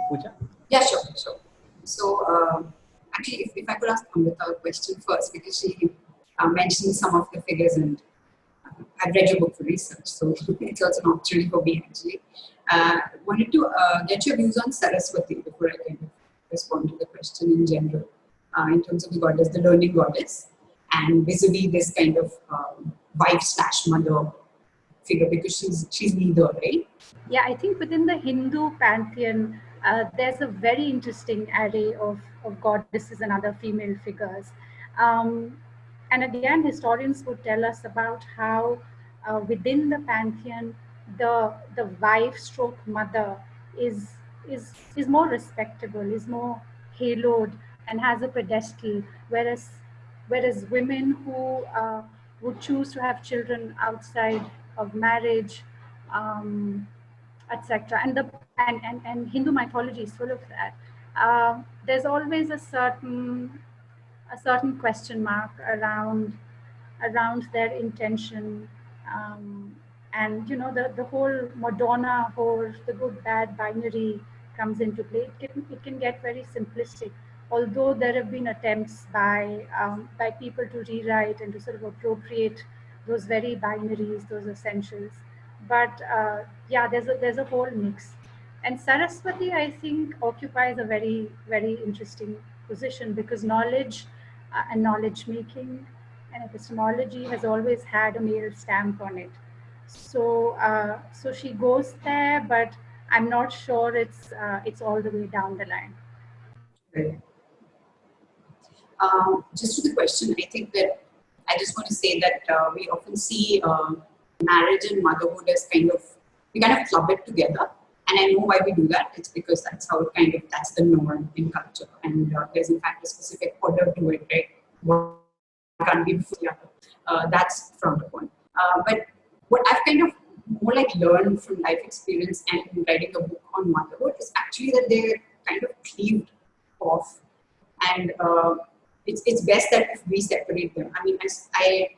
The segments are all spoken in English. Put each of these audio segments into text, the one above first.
Pooja? Yeah, sure, sure. So actually, if I could ask Amrita a question first, because she mentioned some of the figures, and I've read your book for research, so it's also an opportunity for me actually. Wanted to get your views on Saraswati before I kind of respond to the question in general, in terms of the goddess, the learning goddess, and vis-a-vis this kind of wife/mother figure, because she's neither, right? Yeah, I think within the Hindu pantheon, there's a very interesting array of goddesses and other female figures. And again, historians would tell us about how within the pantheon, the wife stroke mother is, is more respectable, is more haloed, and has a pedestal, whereas women who would choose to have children outside of marriage, etc. And Hindu mythology is full of that. There's always a certain question mark around their intention, and the whole Madonna or the good bad binary comes into play. It can get very simplistic, although there have been attempts by people to rewrite and to sort of appropriate those very binaries, those essentials. But yeah, there's a whole mix. And Saraswati, I think, occupies a very, very interesting position, because knowledge and knowledge making and epistemology has always had a male stamp on it. So she goes there, but I'm not sure it's all the way down the line. Right. Just to the question, I think that I just want to say that we often see marriage and motherhood as we kind of club it together. And I know why we do that. It's because that's how that's the norm in culture. And there's in fact a specific order to it, right? One can't be before the other. That's frowned upon. But what I've kind of more like learned from life experience and writing a book on motherhood is actually that they're kind of cleaved off. And it's best that if we separate them. I mean, I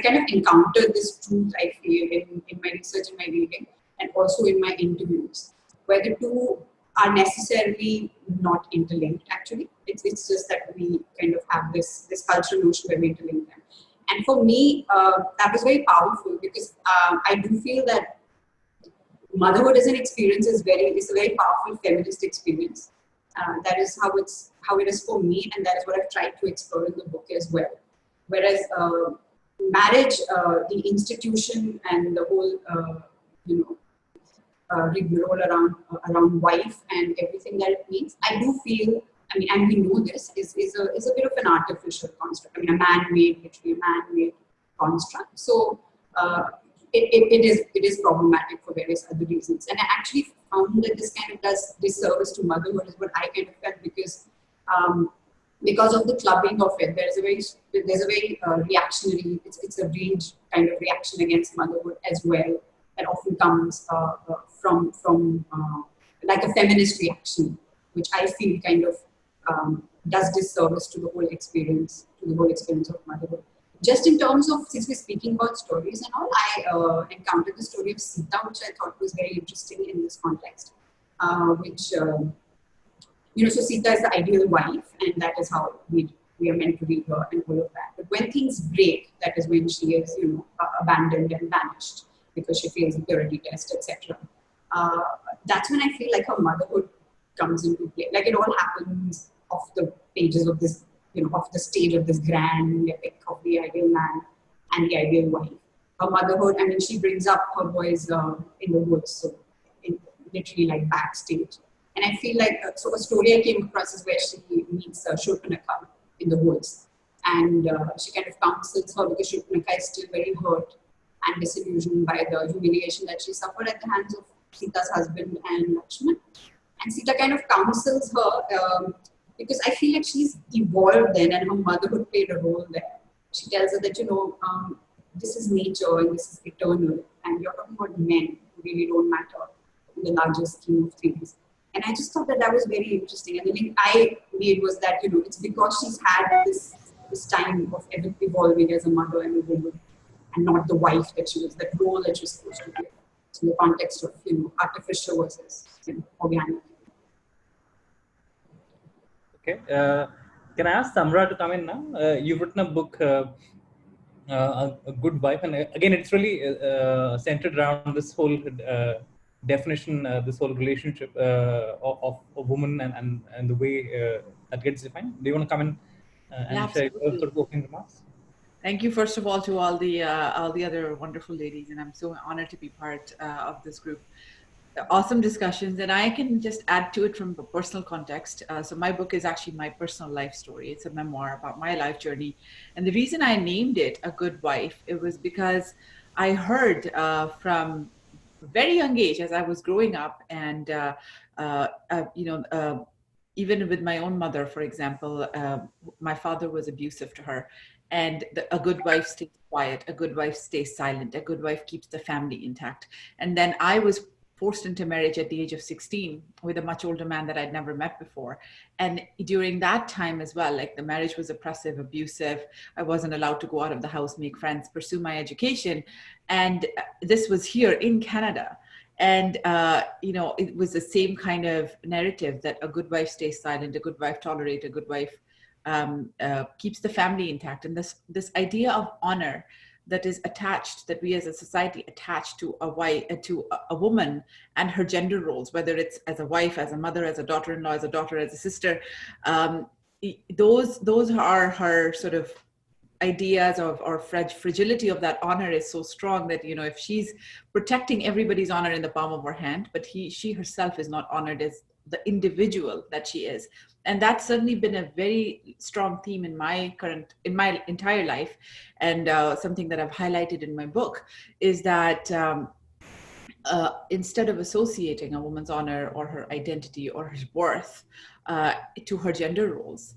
kind of encountered this truth, I feel, in my research and my reading, and also in my interviews, where the two are necessarily not interlinked, actually. It's just that we kind of have this cultural notion where we interlink them. And for me, that was very powerful, because I do feel that motherhood as an experience is a very powerful feminist experience. That is how it is for me, and that is what I've tried to explore in the book as well. Whereas marriage, the institution and the whole, rigmarole around wife and everything that it means, I do feel, I mean, and we know this, is a bit of an artificial construct. I mean, literally a man-made construct. So it is problematic for various other reasons. And I actually found that this kind of does disservice to motherhood, is what I kind of felt, because of the clubbing of it. There's a very reactionary, it's a rage kind of reaction against motherhood as well, that often comes from like a feminist reaction, which I feel kind of does disservice to the whole experience of motherhood. Just in terms of, since we're speaking about stories and all, I encountered the story of Sita, which I thought was very interesting in this context, so Sita is the ideal wife, and that is how we are meant to read her and all of that. But when things break, that is when she is, abandoned and banished because she fails the purity test, etc. That's when I feel like her motherhood comes into play. Like, it all happens off the pages of this, off the stage of this grand epic of the ideal man and the ideal wife. Her motherhood, I mean, she brings up her boys in the woods, so literally like backstage. And I feel like, so a story I came across is where she meets Shurpanakha in the woods. And she kind of counsels her, because Shurpanakha is still very hurt and disillusioned by the humiliation that she suffered at the hands of Sita's husband and Lakshman. And Sita kind of counsels her, because I feel like she's evolved then, and her motherhood played a role there. She tells her that, this is nature and this is eternal, and you're talking about men who really don't matter in the larger scheme of things. And I just thought that was very interesting. And the link I made was that, it's because she's had this time of evolving as a mother and a woman, and not the wife that she was, that role that she's supposed to play. So in the context of, artificial versus organic. Okay. Can I ask Samra to come in now? You've written a book, a Good Wife, and again, it's really centered around this whole definition, this whole relationship of a woman and the way that gets defined. Do you want to come in and share your sort of opening remarks? Thank you, first of all, to all the other wonderful ladies, and I'm so honored to be part of this group. Awesome discussions, and I can just add to it from a personal context. So my book is actually my personal life story. It's a memoir about my life journey, and the reason I named it A Good Wife, it was because I heard from a very young age as I was growing up, and even with my own mother, for example, my father was abusive to her. And a good wife stays quiet, a good wife stays silent, a good wife keeps the family intact. And then I was forced into marriage at the age of 16 with a much older man that I'd never met before. And during that time as well, like the marriage was oppressive, abusive. I wasn't allowed to go out of the house, make friends, pursue my education. And this was here in Canada. And, it was the same kind of narrative that a good wife stays silent, a good wife tolerates, a good wife keeps the family intact. And this idea of honor that is attached, that we as a society attach to a woman and her gender roles, whether it's as a wife, as a mother, as a daughter-in-law, as a daughter, as a sister, those are her sort of ideas of, or fragility of that honor is so strong that, if she's protecting everybody's honor in the palm of her hand, but she herself is not honored as the individual that she is. And that's certainly been a very strong theme in my entire life. And something that I've highlighted in my book is that instead of associating a woman's honor or her identity or her worth to her gender roles,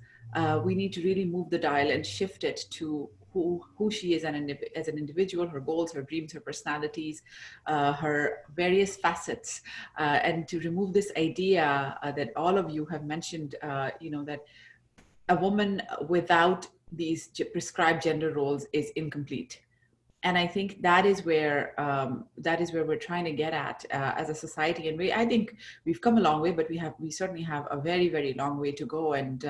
we need to really move the dial and shift it to who she is as an individual, her goals, her dreams, her personalities, her various facets, and to remove this idea that all of you have mentioned, that a woman without these prescribed gender roles is incomplete. And I think that is where we're trying to get at as a society. And I think we've come a long way, but we certainly have a very, very long way to go. And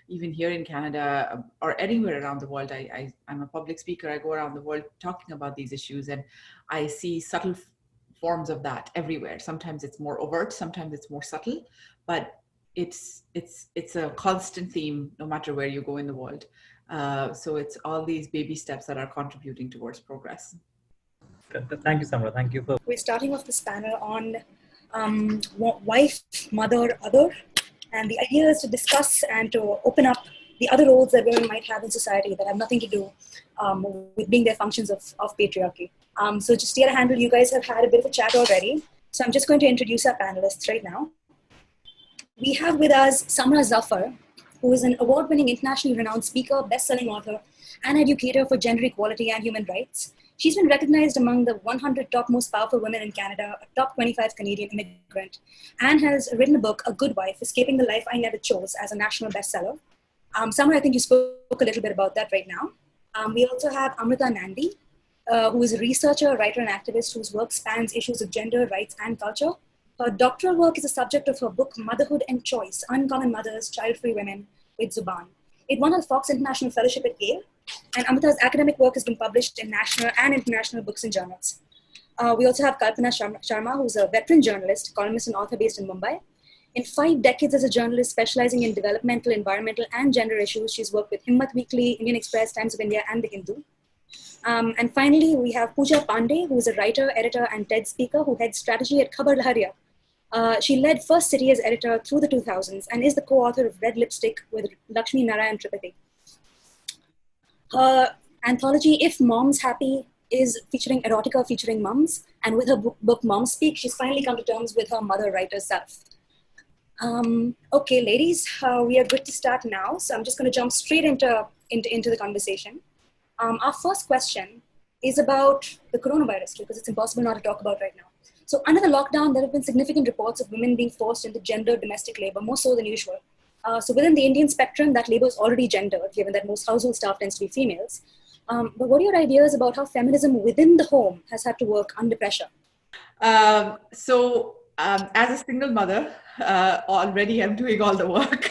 even here in Canada or anywhere around the world, I'm a public speaker. I go around the world talking about these issues, and I see subtle forms of that everywhere. Sometimes it's more overt, sometimes it's more subtle, but it's a constant theme no matter where you go in the world. So it's all these baby steps that are contributing towards progress. Thank you, Samra. Thank you. We're starting off this panel on wife, mother, other. And the idea is to discuss and to open up the other roles that women might have in society that have nothing to do with being their functions of patriarchy. So just to get a handle, you guys have had a bit of a chat already. So I'm just going to introduce our panelists right now. We have with us Samra Zafar, who is an award-winning, internationally renowned speaker, best-selling author, and educator for gender equality and human rights. She's been recognized among the 100 top most powerful women in Canada, a top 25 Canadian immigrant, and has written a book, A Good Wife, Escaping the Life I Never Chose, as a national bestseller. Samra, I think you spoke a little bit about that right now. We also have Amrita Nandy, who is a researcher, writer, and activist whose work spans issues of gender, rights, and culture. Her doctoral work is a subject of her book, Motherhood and Choice, Uncommon Mothers, Child-Free Women with Zuban. It won a Fox International Fellowship at Yale, and Amrita's academic work has been published in national and international books and journals. We also have Kalpana Sharma, who's a veteran journalist, columnist, and author based in Mumbai. In 5 decades as a journalist specializing in developmental, environmental, and gender issues, she's worked with Himmat Weekly, Indian Express, Times of India, and The Hindu. And finally, we have Pooja Pande, who is a writer, editor, and TED speaker who heads strategy at Khabar Lahariya. She led First City as editor through the 2000s and is the co-author of Red Lipstick with Lakshmi Narayan Tripathi. Her anthology, If Mom's Happy, is featuring erotica featuring mums. And with her book Moms Speak, she's finally come to terms with her mother writer self. Okay, ladies, we are good to start now. So I'm just going to jump straight into the conversation. Our first question is about the coronavirus, because it's impossible not to talk about right now. So under the lockdown, there have been significant reports of women being forced into gendered domestic labor, more so than usual. So within the Indian spectrum, that labor is already gendered, given that most household staff tends to be females. But what are your ideas about how feminism within the home has had to work under pressure? So As a single mother, already I'm doing all the work.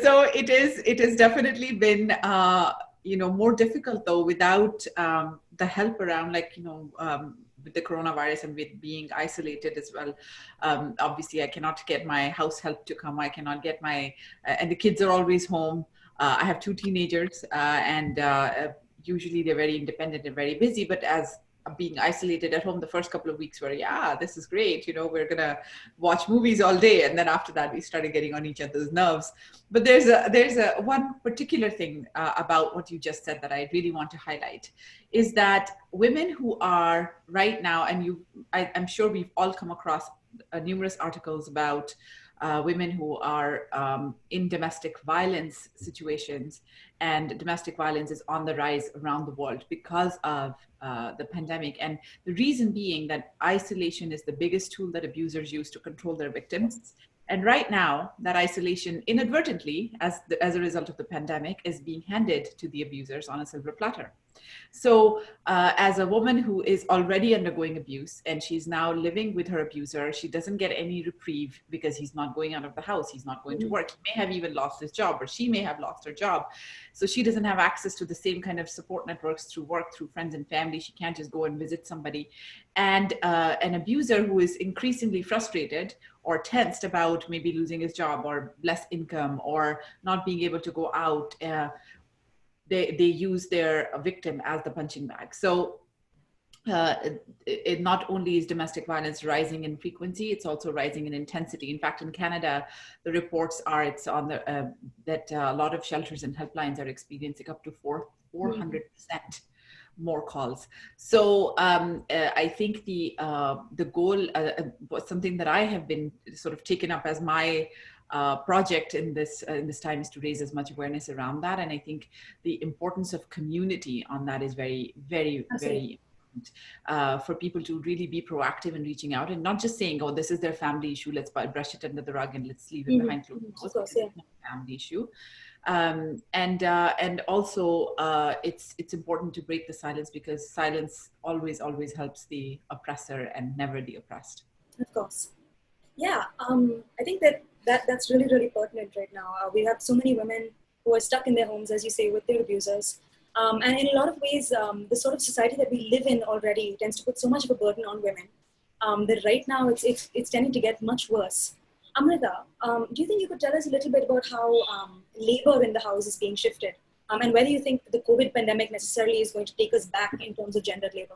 So it has definitely been, more difficult though without the help around, like, with the coronavirus and with being isolated as well. Obviously, I cannot get my house help to come. I cannot get and the kids are always home. I have two teenagers, and usually they're very independent and very busy, but as being isolated at home, the first couple of weeks were, yeah, this is great, we're gonna watch movies all day, and then after that we started getting on each other's nerves. But there's a one particular thing about what you just said that I really want to highlight, is that women who are right now, and I'm sure we've all come across numerous articles about women who are in domestic violence situations, and domestic violence is on the rise around the world because of the pandemic. And the reason being that isolation is the biggest tool that abusers use to control their victims. And right now, that isolation inadvertently, as a result of the pandemic, is being handed to the abusers on a silver platter. So as a woman who is already undergoing abuse and she's now living with her abuser, she doesn't get any reprieve because he's not going out of the house. He's not going to work. He may have even lost his job, or she may have lost her job. So she doesn't have access to the same kind of support networks through work, through friends and family. She can't just go and visit somebody. And an abuser who is increasingly frustrated or tensed about maybe losing his job or less income or not being able to go out, they use their victim as the punching bag. So it not only is domestic violence rising in frequency, it's also rising in intensity. In fact, in Canada, the reports are that a lot of shelters and helplines are experiencing up to 400% more calls. So I think the goal was something that I have been sort of taken up as my project in this time, is to raise as much awareness around that. And I think the importance of community on that is very, very, very important, for people to really be proactive in reaching out and not just saying, oh, this is their family issue, let's brush it under the rug and let's leave it behind closed doors. It's not a family issue. And also it's important to break the silence, because silence always helps the oppressor and never the oppressed. Of course. Yeah, I think that's really, really pertinent right now. We have so many women who are stuck in their homes, as you say, with their abusers. And in a lot of ways, the sort of society that we live in already tends to put so much of a burden on women that right now it's tending to get much worse. Amrita, do you think you could tell us a little bit about how labor in the house is being shifted, and whether you think the COVID pandemic necessarily is going to take us back in terms of gendered labor?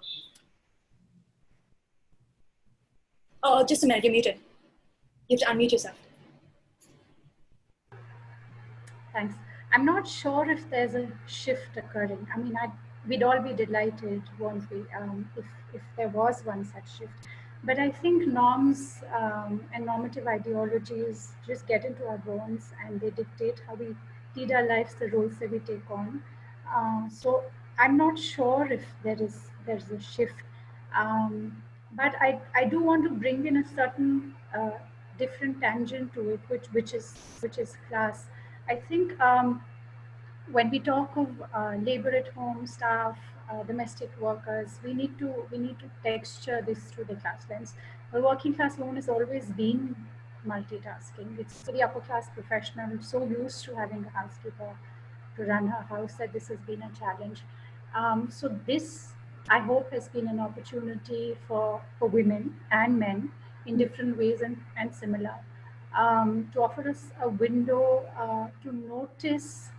Oh, just a minute, you're muted. You have to unmute yourself. Thanks. I'm not sure if there's a shift occurring. I mean, we'd all be delighted, won't we, if there was one such shift. But I think norms and normative ideologies just get into our bones, and they dictate how we lead our lives, the roles that we take on. So I'm not sure if there's a shift. But I do want to bring in a certain different tangent to it, which is class. I think when we talk of labor at home, staff, domestic workers, we need to texture this through the class lens. The working class woman has always been multitasking. It's for the upper class professional so used to having a housekeeper to run her house that this has been a challenge. So this, I hope, has been an opportunity for women and men in different ways and similar, to offer us a window to notice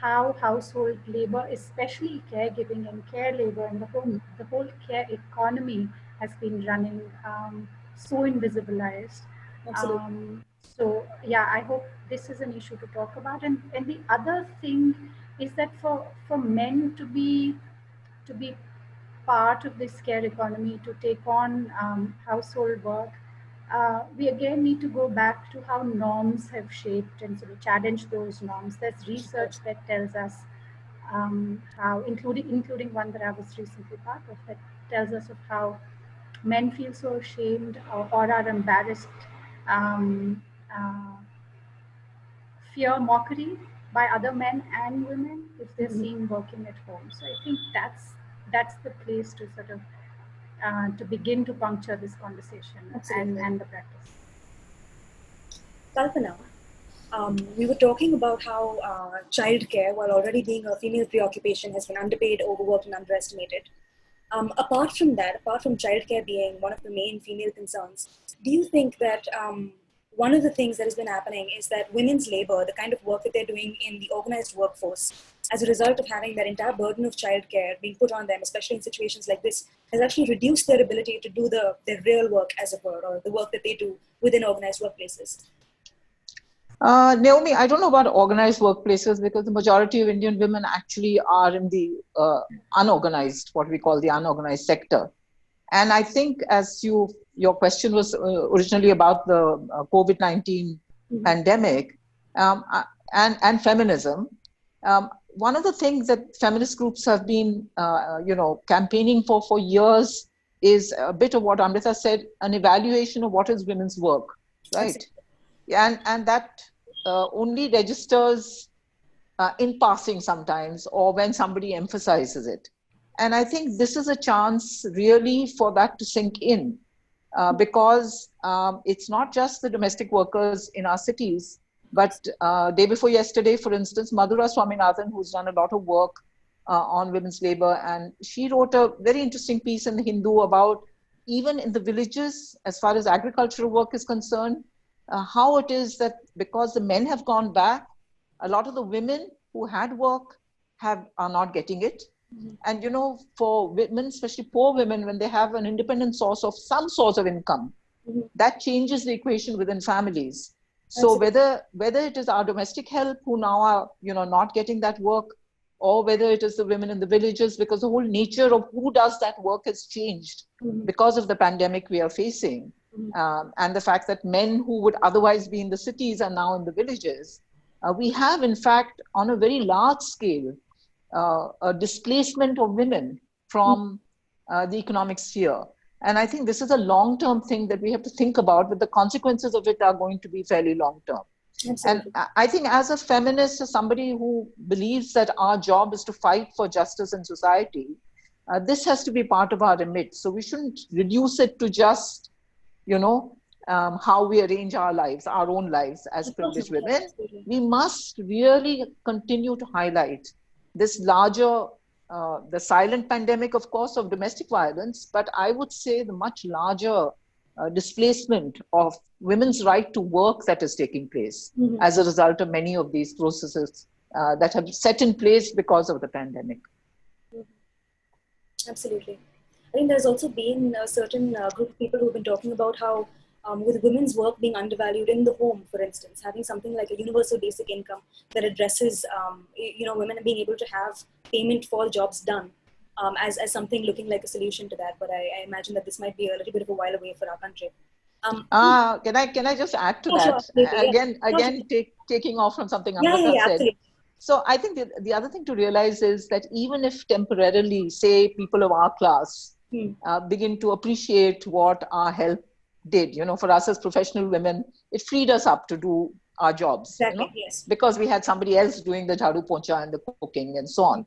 how household labor, especially caregiving and care labor, and the whole care economy has been running so invisibilized. So yeah, I hope this is an issue to talk about. And the other thing is that for men to be part of this care economy, to take on household work, we again need to go back to how norms have shaped and sort of challenge those norms. There's research that tells us how, including one that I was recently part of, that tells us of how men feel so ashamed or are embarrassed, fear mockery by other men and women if they're seen working at home. So I think that's the place to sort of to begin to puncture this conversation and the practice. Kalpana, we were talking about how childcare, while already being a female preoccupation, has been underpaid, overworked, and underestimated. Apart from that, apart from childcare being one of the main female concerns, do you think that one of the things that has been happening is that women's labor, the kind of work that they're doing in the organized workforce, as a result of having that entire burden of childcare being put on them, especially in situations like this, has actually reduced their ability to do their real work, as it were, or the work that they do within organized workplaces? Naomi, I don't know about organized workplaces because the majority of Indian women actually are in the unorganized, what we call the unorganized sector. And I think as your question was originally about the COVID-19 pandemic and feminism, one of the things that feminist groups have been, campaigning for years is a bit of what Amrita said, an evaluation of what is women's work, right? And that only registers in passing sometimes, or when somebody emphasizes it. And I think this is a chance really for that to sink in, because it's not just the domestic workers in our cities, but day before yesterday, for instance, Madhura Swaminathan, who's done a lot of work on women's labor, and she wrote a very interesting piece in the Hindu about even in the villages, as far as agricultural work is concerned, how it is that because the men have gone back, a lot of the women who had work are not getting it. And for women, especially poor women, when they have an independent source of some source of income, that changes the equation within families. So whether it is our domestic help who now are not getting that work, or whether it is the women in the villages, because the whole nature of who does that work has changed because of the pandemic we are facing. And the fact that men who would otherwise be in the cities are now in the villages, we have in fact on a very large scale a displacement of women from the economic sphere. And I think this is a long-term thing that we have to think about, but the consequences of it are going to be fairly long-term. And I think as a feminist, as somebody who believes that our job is to fight for justice in society, this has to be part of our remit. So we shouldn't reduce it to just how we arrange our lives, our own lives as privileged women. We must really continue to highlight this larger, the silent pandemic, of course, of domestic violence, but I would say the much larger displacement of women's right to work that is taking place as a result of many of these processes that have set in place because of the pandemic. Absolutely. I think there's also been a certain group of people who've been talking about how with women's work being undervalued in the home, for instance, having something like a universal basic income that addresses, women being able to have payment for jobs done as something looking like a solution to that. But I imagine that this might be a little bit of a while away for our country. Can I just add to that? Sure, taking off from something Amrita said. Absolutely. So I think the other thing to realize is that even if temporarily, say, people of our class begin to appreciate what our help did, for us as professional women, it freed us up to do our jobs, exactly, yes. Because we had somebody else doing the jhadu poncha and the cooking and so on.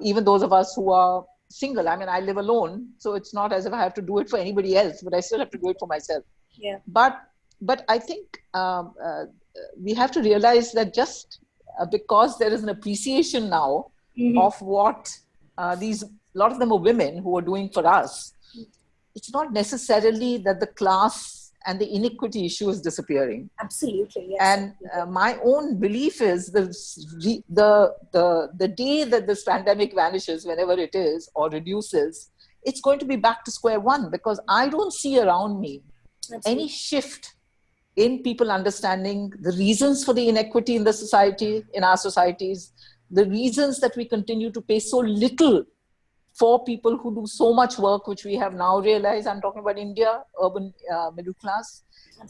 Even those of us who are single, I mean, I live alone, so it's not as if I have to do it for anybody else, but I still have to do it for myself. Yeah. But I think we have to realize that just because there is an appreciation now of what a lot of them are women who are doing for us, it's not necessarily that the class and the inequity issue is disappearing. Absolutely, yes. And my own belief is the day that this pandemic vanishes, whenever it is, or reduces, it's going to be back to square one, because I don't see around me any shift in people understanding the reasons for the inequity in the society, in our societies, the reasons that we continue to pay so little for people who do so much work, which we have now realized. I'm talking about India, urban middle class,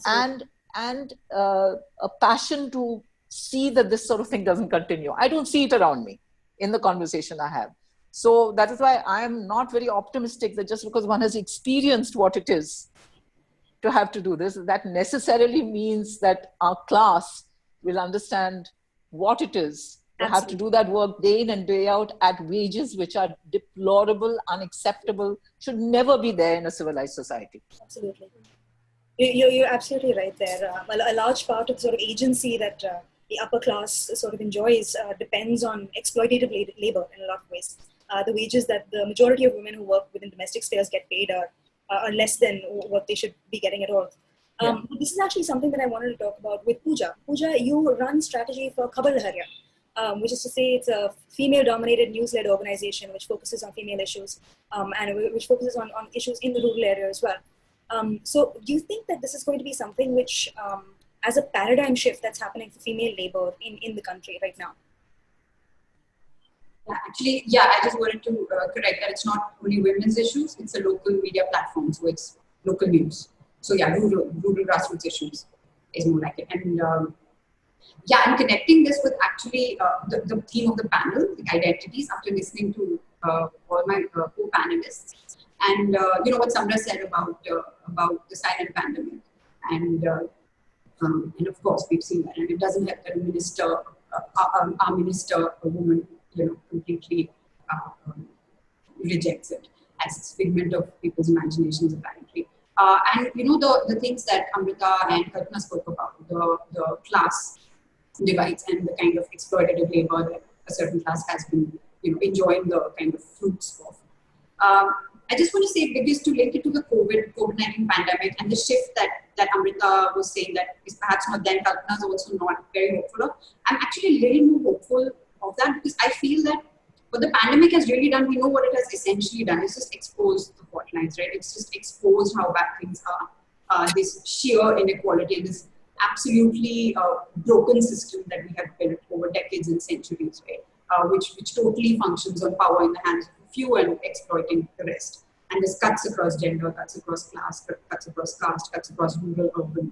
and a passion to see that this sort of thing doesn't continue. I don't see it around me in the conversation I have. So that is why I am not very optimistic that just because one has experienced what it is to have to do this, that necessarily means that our class will understand what it is to have to do that work day in and day out at wages which are deplorable, unacceptable, should never be there in a civilized society. Absolutely. You're absolutely right there. A large part of sort of agency that the upper class sort of enjoys depends on exploitative labor in a lot of ways. The wages that the majority of women who work within domestic spheres get paid are less than what they should be getting at all. This is actually something that I wanted to talk about with Pooja. Pooja, you run strategy for Khabar Lahariya, which is to say it's a female-dominated news-led organization which focuses on female issues and which focuses on issues in the rural area as well. So do you think that this is going to be something which, as a paradigm shift that's happening for female labor in the country right now? Actually, I just wanted to correct that it's not only women's issues, it's a local media platform, so it's local news. So rural grassroots issues is more like it. And I'm connecting this with actually the theme of the panel, the identities, after listening to all my co-panelists. And what Samra said about the silent pandemic. And of course, we've seen that. And it doesn't help that our minister, a woman, completely rejects it as a figment of people's imaginations, apparently. And the things that Amrita and Kalpana spoke about, the class divides and the kind of exploitative labor that a certain class has been enjoying the kind of fruits of. I just want to say, because to link it to the COVID-19 pandemic and the shift that Amrita was saying that is perhaps not then, Kalpana is also not very hopeful of. I'm actually a little more hopeful of that, because I feel that what the pandemic has really done, we know what it has essentially done. It's just exposed the fault lines, right? It's just exposed how bad things are. This sheer inequality and this absolutely broken system that we have built over decades and centuries, right? Which totally functions on power in the hands of a few and exploiting the rest. And this cuts across gender, cuts across class, cuts across caste, cuts across rural, urban.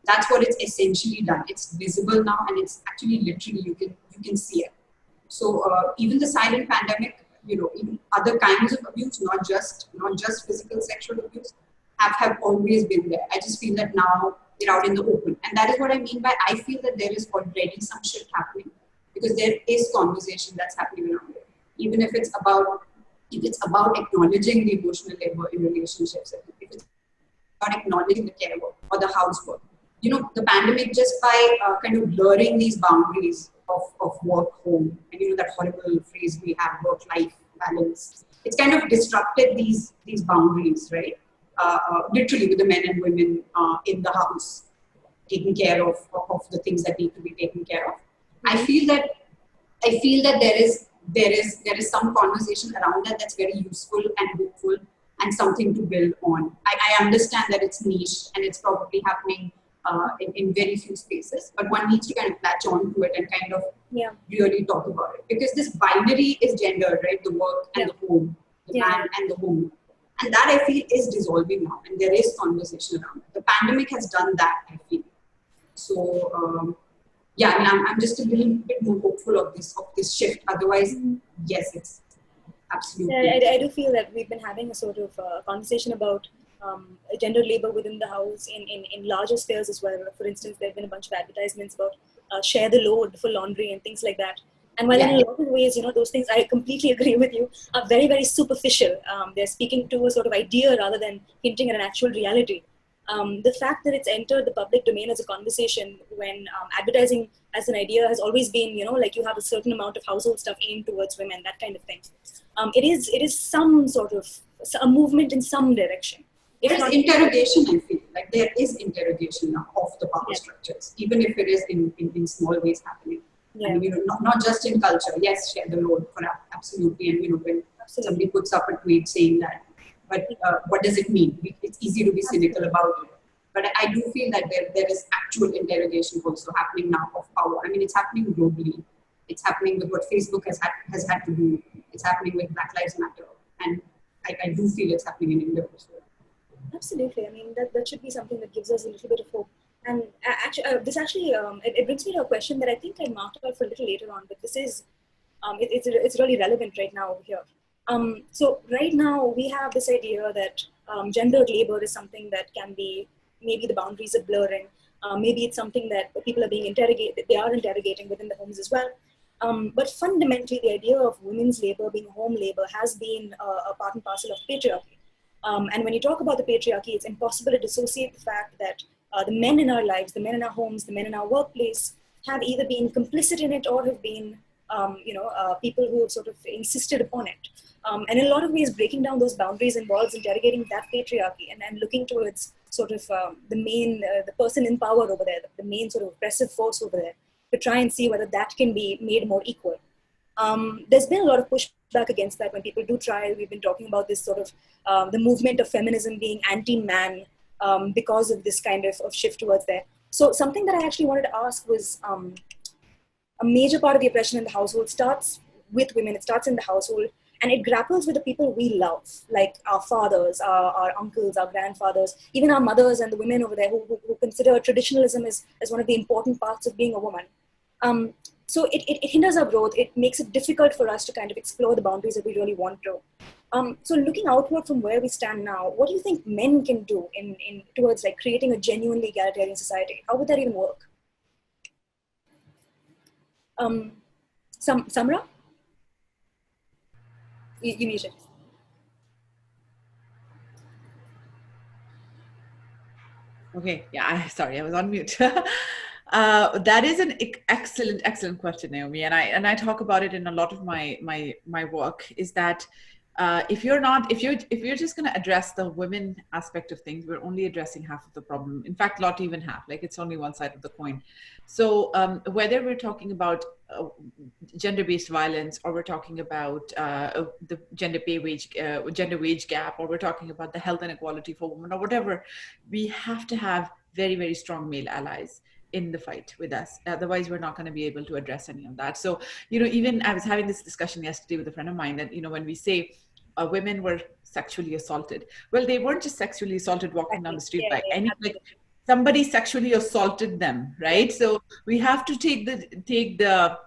That's what it's essentially done. It's visible now, and it's actually literally you can see it. So even the silent pandemic, even other kinds of abuse, not just physical sexual abuse, have always been there. I just feel that now they're out in the open, and that is what I mean by I feel that there is already some shift happening, because there is conversation that's happening around it. Even if it's about acknowledging the emotional labor in relationships, if it's about acknowledging the care work or the housework. The pandemic, just by kind of blurring these boundaries of work, home, and that horrible phrase we have, work-life balance, it's kind of disrupted these boundaries, right? Literally with the men and women in the house, taking care of the things that need to be taken care of. I feel that there is some conversation around that that's very useful and hopeful and something to build on. I understand that it's niche and it's probably happening in very few spaces, but one needs to kind of latch on to it and kind of really talk about it, because this binary is gendered, right? The work and the home, the man and the woman, and that I feel is dissolving now, and there is conversation around it. The pandemic has done that, I feel. So I'm just a little bit more hopeful of this shift. Otherwise, yes, it's absolutely. I do feel that we've been having a sort of conversation about gender labor within the house in larger spheres as well. For instance, there have been a bunch of advertisements about share the load for laundry and things like that. And while in a lot of ways, those things, I completely agree with you, are very, very superficial. They're speaking to a sort of idea rather than hinting at an actual reality. The fact that it's entered the public domain as a conversation when advertising as an idea has always been, like you have a certain amount of household stuff aimed towards women, that kind of thing. It is some sort of a movement in some direction. There's interrogation, I feel. Like there is interrogation now of the power structures, even if it is in small ways happening. Yeah. And, not just in culture. Yes, share the load for absolutely. And, when somebody puts up a tweet saying that, but what does it mean? It's easy to be cynical about it. But I do feel that there is actual interrogation also happening now of power. I mean, it's happening globally. It's happening with what Facebook has had to do. It's happening with Black Lives Matter. And I do feel it's happening in India also. Absolutely. I mean, that should be something that gives us a little bit of hope. And it brings me to a question that I think I marked out for a little later on, but this is, it's really relevant right now over here. So right now we have this idea that gendered labor is something that can be, maybe the boundaries are blurring. Maybe it's something that people are being interrogated, they are interrogating within the homes as well. But fundamentally, the idea of women's labor being home labor has been a part and parcel of patriarchy. And when you talk about the patriarchy, it's impossible to dissociate the fact that the men in our lives, the men in our homes, the men in our workplace have either been complicit in it or have been, people who have sort of insisted upon it. And in a lot of ways, breaking down those boundaries involves interrogating that patriarchy and looking towards sort of the person in power over there, the main sort of oppressive force over there, to try and see whether that can be made more equal. There's been a lot of pushback against that when people do try. We've been talking about this sort of the movement of feminism being anti-man because of this kind of shift towards there. So something that I actually wanted to ask was a major part of the oppression in the household starts with women. It starts in the household, and it grapples with the people we love, like our fathers, our uncles, our grandfathers, even our mothers and the women over there who consider traditionalism as one of the important parts of being a woman. So it hinders our growth. It makes it difficult for us to kind of explore the boundaries that we really want to. So looking outward from where we stand now, what do you think men can do in towards like creating a genuinely egalitarian society? How would that even work? Samra? You muted. Okay, yeah, sorry, I was on mute. That is an excellent question, Naomi, and I talk about it in a lot of my work. Is that if you're just going to address the women aspect of things, we're only addressing half of the problem. In fact, not even half. Like, it's only one side of the coin. So whether we're talking about gender-based violence, or we're talking about the gender wage gap, or we're talking about the health inequality for women, or whatever, we have to have very, very strong male allies in the fight with us. Otherwise, we're not going to be able to address any of that. So, even I was having this discussion yesterday with a friend of mine that, when we say women were sexually assaulted, well, they weren't just sexually assaulted walking down the street by any, like, somebody sexually assaulted them, right? So we have to take the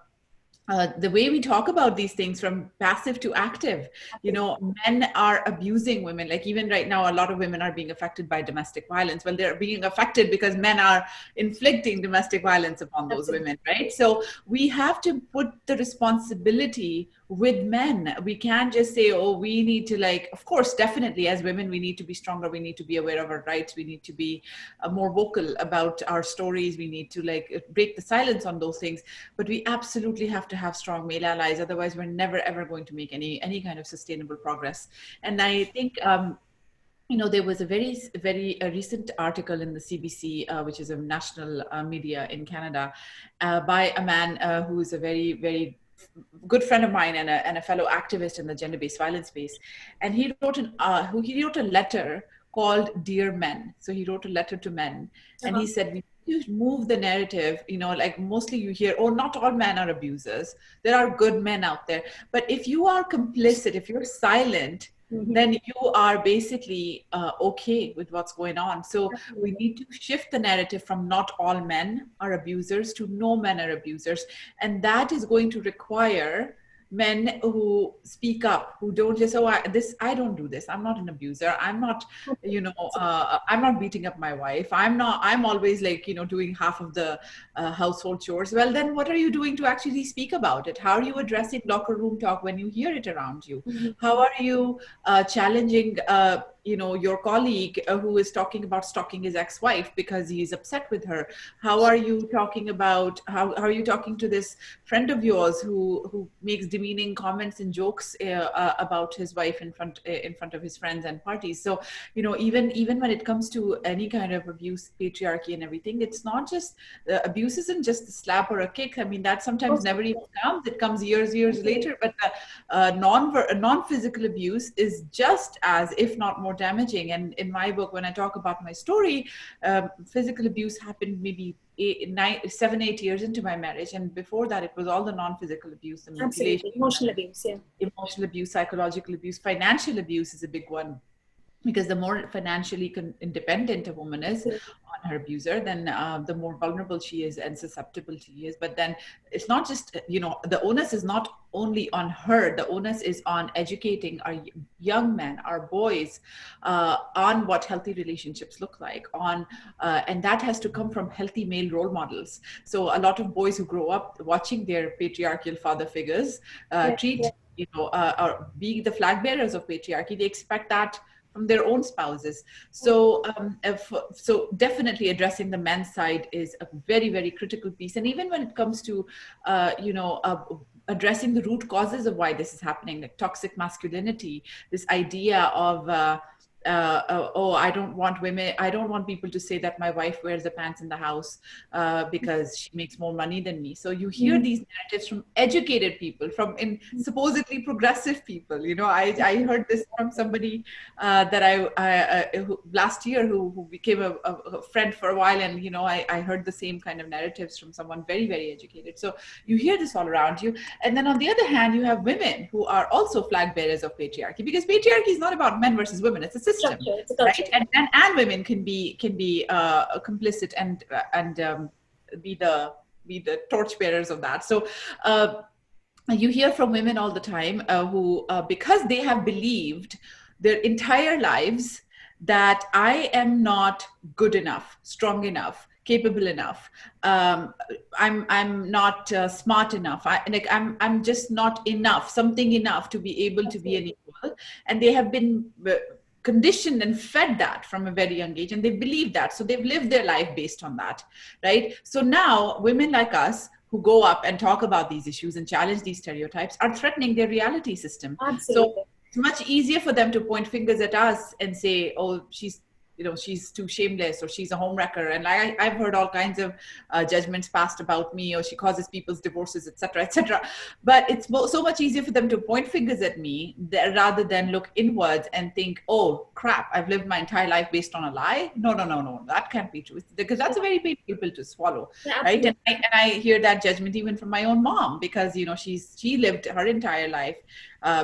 way we talk about these things from passive to active. Men are abusing women. Like, even right now, a lot of women are being affected by domestic violence. Well, they're being affected because men are inflicting domestic violence upon those women, right? So we have to put the responsibility with men. We can't just say, oh, we need to, like, of course, definitely as women, we need to be stronger. We need to be aware of our rights. We need to be more vocal about our stories. We need to, like, break the silence on those things. But we absolutely have to have strong male allies. Otherwise, we're never, ever going to make any kind of sustainable progress. And I think, there was a very recent article in the CBC, which is a national media in Canada, by a man who is a very, very good friend of mine and a fellow activist in the gender-based violence space. And he wrote a letter called Dear Men. So he wrote a letter to men, and he said, we need to move the narrative, like, mostly you hear, oh, not all men are abusers. There are good men out there. But if you are complicit, if you're silent, then you are basically okay with what's going on. So we need to shift the narrative from not all men are abusers to no men are abusers. And that is going to require men who speak up, who don't just, I don't do this. I'm not an abuser. I'm not, I'm not beating up my wife. I'm always, like, doing half of the household chores. Well, then what are you doing to actually speak about it? How are you addressing locker room talk when you hear it around you? How are you challenging, your colleague who is talking about stalking his ex-wife because he's upset with her? How are you talking about, how are you talking to this friend of yours who makes demeaning comments and jokes about his wife in front of his friends and parties? So, even when it comes to any kind of abuse, patriarchy and everything, it's not just, abuse isn't just a slap or a kick. I mean, that sometimes never even comes. It comes years later. But non-physical abuse is just as, if not more, damaging. And in my book, when I talk about my story, physical abuse happened maybe 7-8 years into my marriage, and before that it was all the non-physical abuse, the manipulation, emotional abuse, emotional abuse, psychological abuse, financial abuse is a big one. because the more financially independent a woman is on her abuser, then the more vulnerable she is and susceptible she is. But then it's not just, the onus is not only on her, the onus is on educating our young men, our boys, on what healthy relationships look like, and that has to come from healthy male role models. So a lot of boys who grow up watching their patriarchal father figures treat, or being the flag bearers of patriarchy, they expect that from their own spouses. So, so definitely addressing the men's side is a very, very critical piece. And even when it comes to, addressing the root causes of why this is happening, like toxic masculinity, this idea of, oh, I don't want people to say that my wife wears the pants in the house because she makes more money than me. So you hear these narratives from educated people, from supposedly progressive people. I heard this from somebody that who, last year who became a friend for a while, and I heard the same kind of narratives from someone very, very educated. So you hear this all around you. And then on the other hand, you have women who are also flag bearers of patriarchy, because patriarchy is not about men versus women; it's a system, it's a culture. right? And women can be complicit and be the torchbearers of that. So you hear from women all the time who, because they have believed their entire lives that I am not good enough, strong enough, capable enough, I'm not smart enough, I'm just not enough, something enough to be able to be an equal. And they have been conditioned and fed that from a very young age, and they believe that, so they've lived their life based on that, right? So now women like us who go up and talk about these issues and challenge these stereotypes are threatening their reality system. Absolutely. So it's much easier for them to point fingers at us and say, oh, she's too shameless, or she's a homewrecker. And I've heard all kinds of judgments passed about me, or she causes people's divorces, etc., etc. But it's so much easier for them to point fingers at me rather than look inwards and think, oh crap, I've lived my entire life based on a lie. No, that can't be true, because that's a very painful pill to swallow, right? And I hear that judgment even from my own mom, because she lived her entire life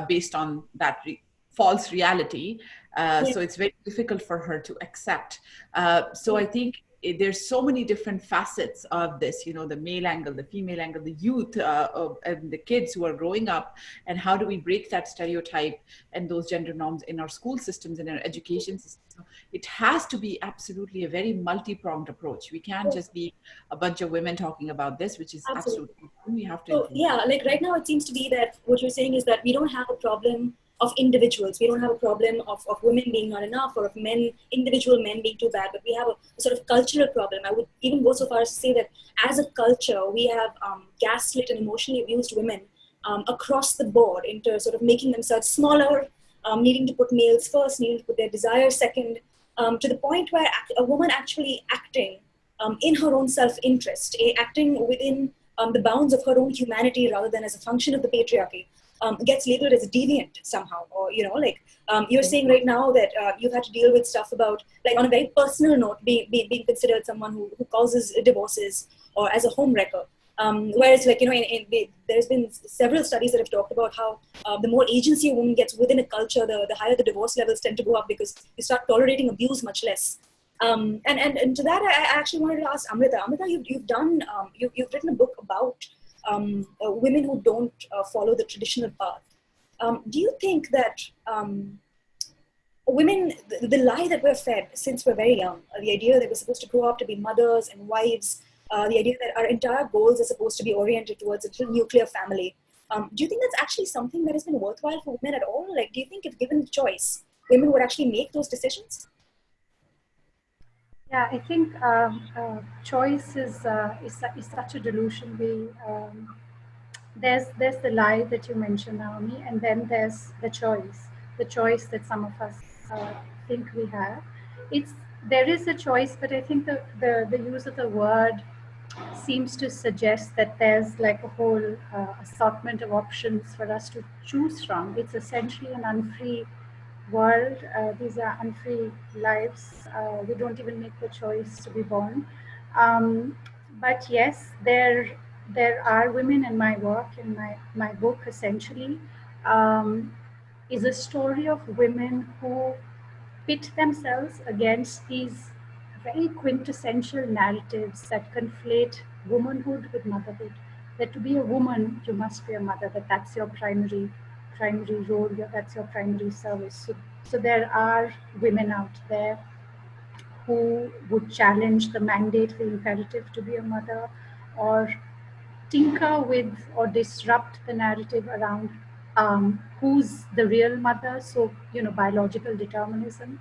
based on that false reality. So it's very difficult for her to accept. So I think there's so many different facets of this, the male angle, the female angle, the youth, and the kids who are growing up, and how do we break that stereotype and those gender norms in our school systems, in our education system. So it has to be absolutely a very multi-pronged approach. We can't just be a bunch of women talking about this, which is absolutely we have to. So yeah, like right now it seems to be that what you're saying is that we don't have a problem of individuals. We don't have a problem of women being not enough, or of individual men being too bad, but we have a sort of cultural problem. I would even go so far as to say that as a culture, we have gaslit and emotionally abused women across the board into sort of making themselves smaller, needing to put males first, needing to put their desires second, to the point where a woman actually acting in her own self-interest, acting within the bounds of her own humanity rather than as a function of the patriarchy, gets labeled as deviant somehow. Or you're saying right now that you've had to deal with stuff about, like, on a very personal note, being considered someone who causes divorces, or as a homewrecker. Whereas, like, there's been several studies that have talked about how the more agency a woman gets within a culture, the higher the divorce levels tend to go up, because you start tolerating abuse much less. And to that, I actually wanted to ask Amrita. Amrita, you've written a book about women who don't follow the traditional path. Do you think that women, the lie that we're fed since we're very young, the idea that we're supposed to grow up to be mothers and wives, the idea that our entire goals are supposed to be oriented towards a little nuclear family, do you think that's actually something that has been worthwhile for women at all? Like, do you think if given the choice, women would actually make those decisions? Yeah, I think choice is such a delusion. There's the lie that you mentioned, Naomi, and then there's the choice that some of us think we have. There is a choice, but I think the use of the word seems to suggest that there's like a whole assortment of options for us to choose from. It's essentially an unfree world. These are unfree lives. We don't even make the choice to be born. But yes, there are women in my work, in my book, essentially, is a story of women who pit themselves against these very quintessential narratives that conflate womanhood with motherhood. That to be a woman, you must be a mother. That's your primary role. That's your primary service. So there are women out there who would challenge the mandate, the imperative to be a mother, or tinker with or disrupt the narrative around who's the real mother. So, biological determinism.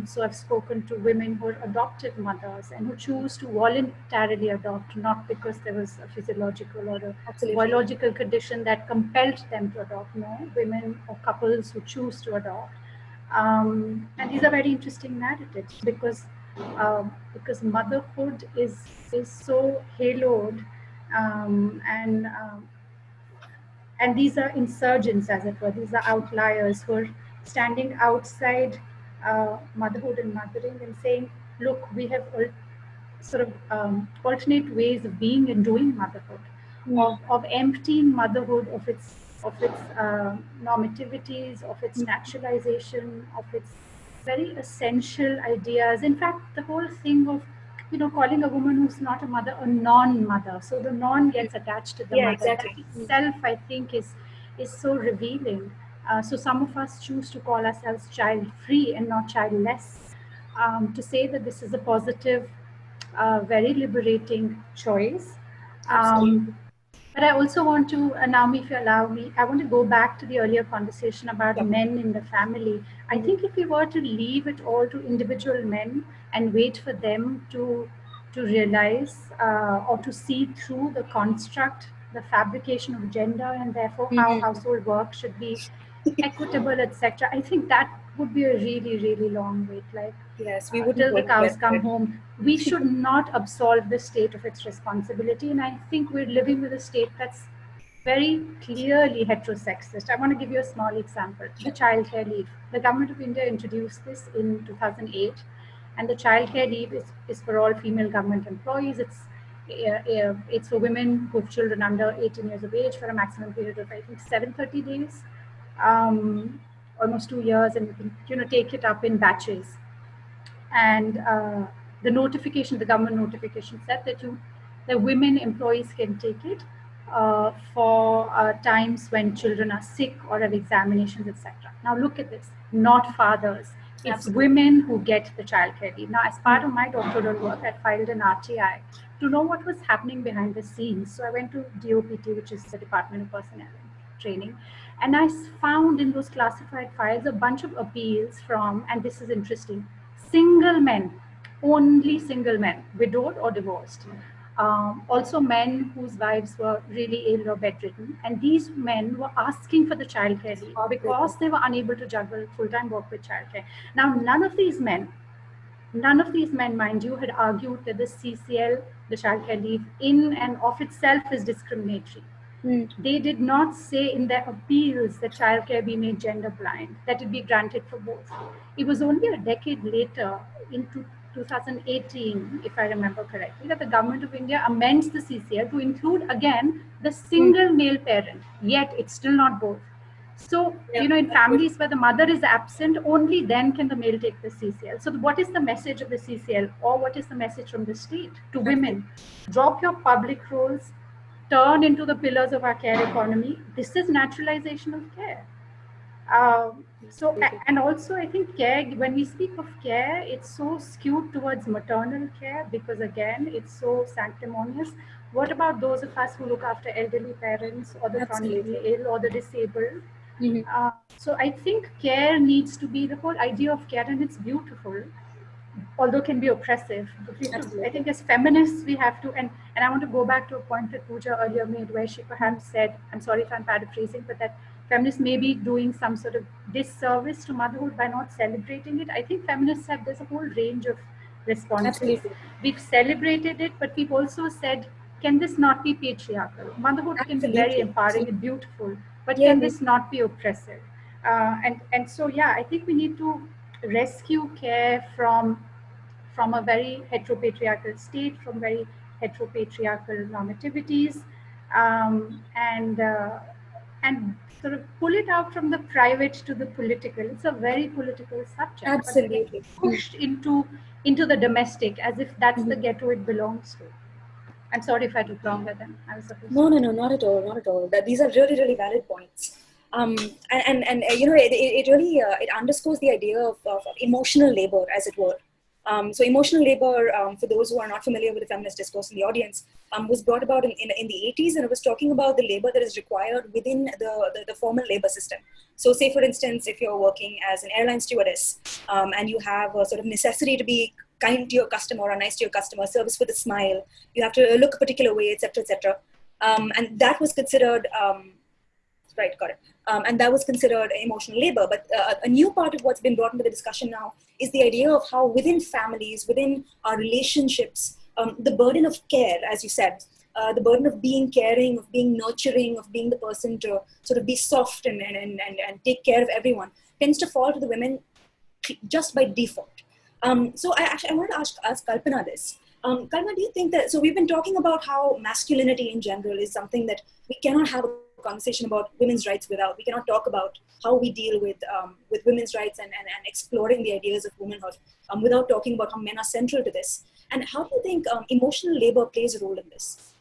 So I've spoken to women who are adopted mothers and who choose to voluntarily adopt, not because there was a physiological or a biological condition that compelled them to adopt. No, women or couples who choose to adopt. And these are very interesting narratives because motherhood is so haloed, and these are insurgents, as it were. These are outliers who are standing outside motherhood and mothering and saying, look, we have sort of alternate ways of being and doing motherhood, of emptying motherhood of its normativities, of its naturalization, of its very essential ideas. In fact, the whole thing of calling a woman who's not a mother a non-mother, so the non gets attached to the mother. Exactly. That itself, I think, is so revealing. So some of us choose to call ourselves child-free and not childless, to say that this is a positive, very liberating choice. But I also want to, Naomi, if you allow me, I want to go back to the earlier conversation about men in the family. I think if we were to leave it all to individual men and wait for them to realize or to see through the construct, the fabrication of gender, and therefore how household work should be equitable, etc., I think that would be a really, really long wait. Like, yes, we wouldn't till the cows come home. We should not absolve the state of its responsibility. And I think we're living with a state that's very clearly heterosexist. I want to give you a small example. The childcare leave. The government of India introduced this in 2008. And the childcare leave is for all female government employees. It's for women who have children under 18 years of age for a maximum period of, I think, 730 days, almost 2 years, and you can take it up in batches. And the government notification said that the women employees can take it for times when children are sick or have examinations, etc. Now look at this, not fathers. It's women who get the childcare leave. Now, as part of my doctoral work, I filed an RTI to know what was happening behind the scenes. So I went to DOPT, which is the Department of Personnel and Training, and I found in those classified files a bunch of appeals from, and this is interesting, single men, only single men, widowed or divorced. Also men whose wives were really ill or bedridden. And these men were asking for the childcare leave because they were unable to juggle full-time work with childcare. Now, none of these men, mind you, had argued that the CCL, the childcare leave, in and of itself is discriminatory. They did not say in their appeals that childcare be made gender blind, that it be granted for both. It was only a decade later, in 2018, if I remember correctly, that the government of India amends the CCL to include again the single male parent, yet it's still not both. So, in families where the mother is absent, only then can the male take the CCL. So what is the message of the CCL, or what is the message from the state to women? Drop your public roles, turn into the pillars of our care economy. This is naturalization of care. And also I think care, when we speak of care, it's so skewed towards maternal care because again, it's so sanctimonious. What about those of us who look after elderly parents or the chronically ill or the disabled? So I think care needs to be the whole idea of care, and it's beautiful, although can be oppressive. I think as feminists, we have to, and I want to go back to a point that Pooja earlier made, where she perhaps said, I'm sorry if I'm paraphrasing, but that feminists may be doing some sort of disservice to motherhood by not celebrating it. I think feminists there's a whole range of responses. We've celebrated it, but we've also said, can this not be patriarchal? Motherhood can be very empowering and beautiful, but can this not be oppressive? And so, I think we need to rescue care from a very heteropatriarchal state, from very heteropatriarchal normativities, and and sort of pull it out from the private to the political. It's a very political subject. Absolutely. But it gets pushed into the domestic as if that's the ghetto it belongs to. I'm sorry if I took longer than I was supposed No, to. no, no, not at all, not at all. These are really, really valid points. You know, it really it underscores the idea of emotional labor, as it were. So emotional labor, for those who are not familiar with the feminist discourse in the audience, was brought about in the 80s, and it was talking about the labor that is required within the formal labor system. So say, for instance, if you're working as an airline stewardess, and you have a sort of necessity to be kind to your customer or nice to your customer, service with a smile, you have to look a particular way, etc., etc. And that was considered, right, got it. And that was considered emotional labor. But a new part of what's been brought into the discussion now is the idea of how within families, within our relationships, the burden of care, as you said, the burden of being caring, of being nurturing, of being the person to sort of be soft and take care of everyone, tends to fall to the women just by default. So I wanted to ask Kalpana this. Kalpana, do you think that, so we've been talking about how masculinity in general is something that we cannot have a conversation about women's rights without, we cannot talk about how we deal with women's rights and exploring the ideas of womanhood without talking about how men are central to this. And how do you think emotional labor plays a role in this?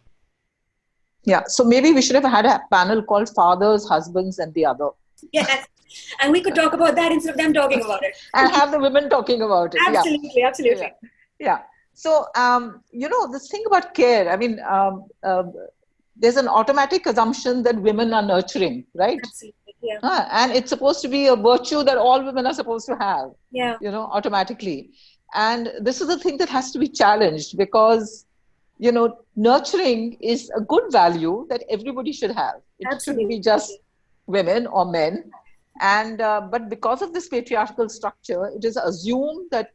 Yeah, so maybe we should have had a panel called Fathers, Husbands, and the Other. Yes, and we could talk about that instead of them talking about it. And have the women talking about it. Absolutely, yeah. absolutely. Yeah. So, you know, this thing about care, I mean, there's an automatic assumption that women are nurturing, right? Absolutely, yeah. And it's supposed to be a virtue that all women are supposed to have, yeah. You know, automatically. And this is the thing that has to be challenged because, you know, nurturing is a good value that everybody should have. It Absolutely. shouldn't be just women or men. And but because of this patriarchal structure, it is assumed that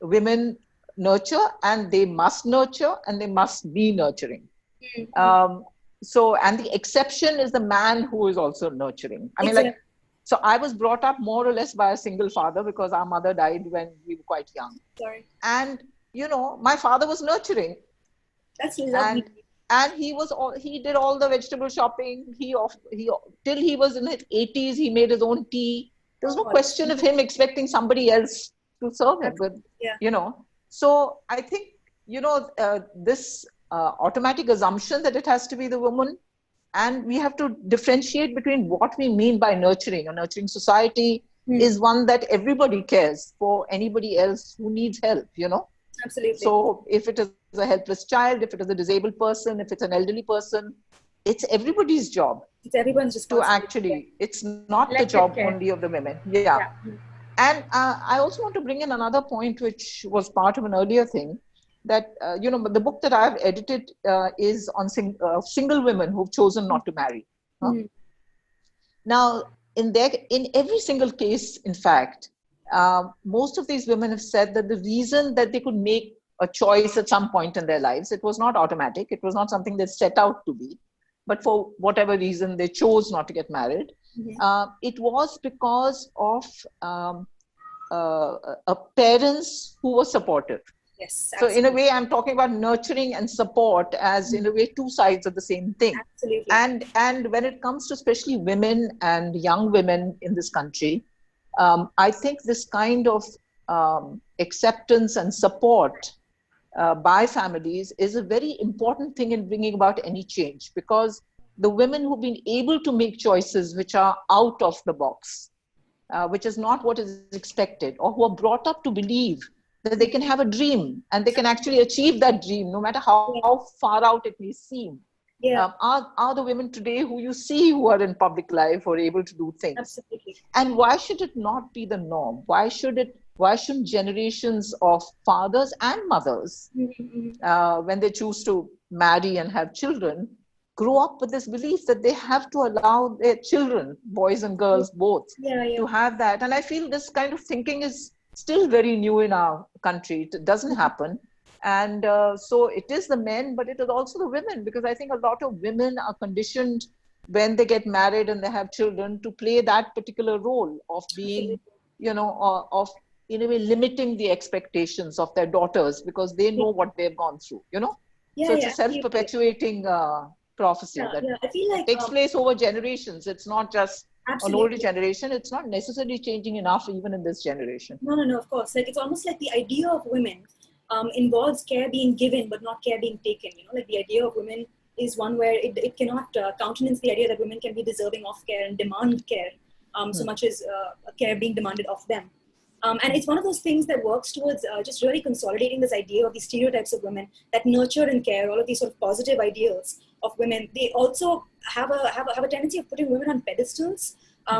women nurture and they must nurture and they must be nurturing. Mm-hmm. And the exception is the man who is also nurturing. I mean, like, so I was brought up more or less by a single father because our mother died when we were quite young. Sorry. And, you know, my father was nurturing. That's lovely. And he did all the vegetable shopping. Till he was in his 80s, he made his own tea. There was no question of him expecting somebody else to serve him. But, you know, so I think, you know, this automatic assumption that it has to be the woman, and we have to differentiate between what we mean by nurturing. A nurturing society is one that everybody cares for anybody else who needs help, you know. Absolutely. So if it is a helpless child, if it is a disabled person, if it's an elderly person, it's everybody's job. It's everyone's responsibility. To actually, it's not the job only of the women. Yeah. And I also want to bring in another point, which was part of an earlier thing, that, you know, the book that I've edited is on single women who've chosen not to marry. Now, in every single case, in fact, most of these women have said that the reason that they could make a choice at some point in their lives, it was not automatic. It was not something they set out to be, but for whatever reason, they chose not to get married. It was because of parents who were supportive. Yes. So in a way, I'm talking about nurturing and support as in a way two sides of the same thing. Absolutely. And when it comes to especially women and young women in this country, I think this kind of acceptance and support by families is a very important thing in bringing about any change, because the women who've been able to make choices which are out of the box, which is not what is expected, or who are brought up to believe that they can have a dream and they can actually achieve that dream, no matter how far out it may seem. Are the women today who you see who are in public life or able to do things? Absolutely. And why should it not be the norm? Why shouldn't generations of fathers and mothers, when they choose to marry and have children, grow up with this belief that they have to allow their children, boys and girls both, to have that? And I feel this kind of thinking is still very new in our country. It doesn't happen. And so it is the men, but it is also the women, because I think a lot of women are conditioned when they get married and they have children to play that particular role of being, you know, of in a way limiting the expectations of their daughters because they know what they've gone through, you know. So it's a self-perpetuating prophecy Yeah, that yeah. I feel like takes place over generations. It's not just an older absolutely. generation. It's not necessarily changing enough even in this generation. No, no, no, of course. Like, it's almost like the idea of women involves care being given, but not care being taken. You know, like the idea of women is one where it cannot countenance the idea that women can be deserving of care and demand care so much as care being demanded of them. And it's one of those things that works towards just really consolidating this idea of these stereotypes of women that nurture and care, all of these sort of positive ideals of women. They also have a tendency of putting women on pedestals,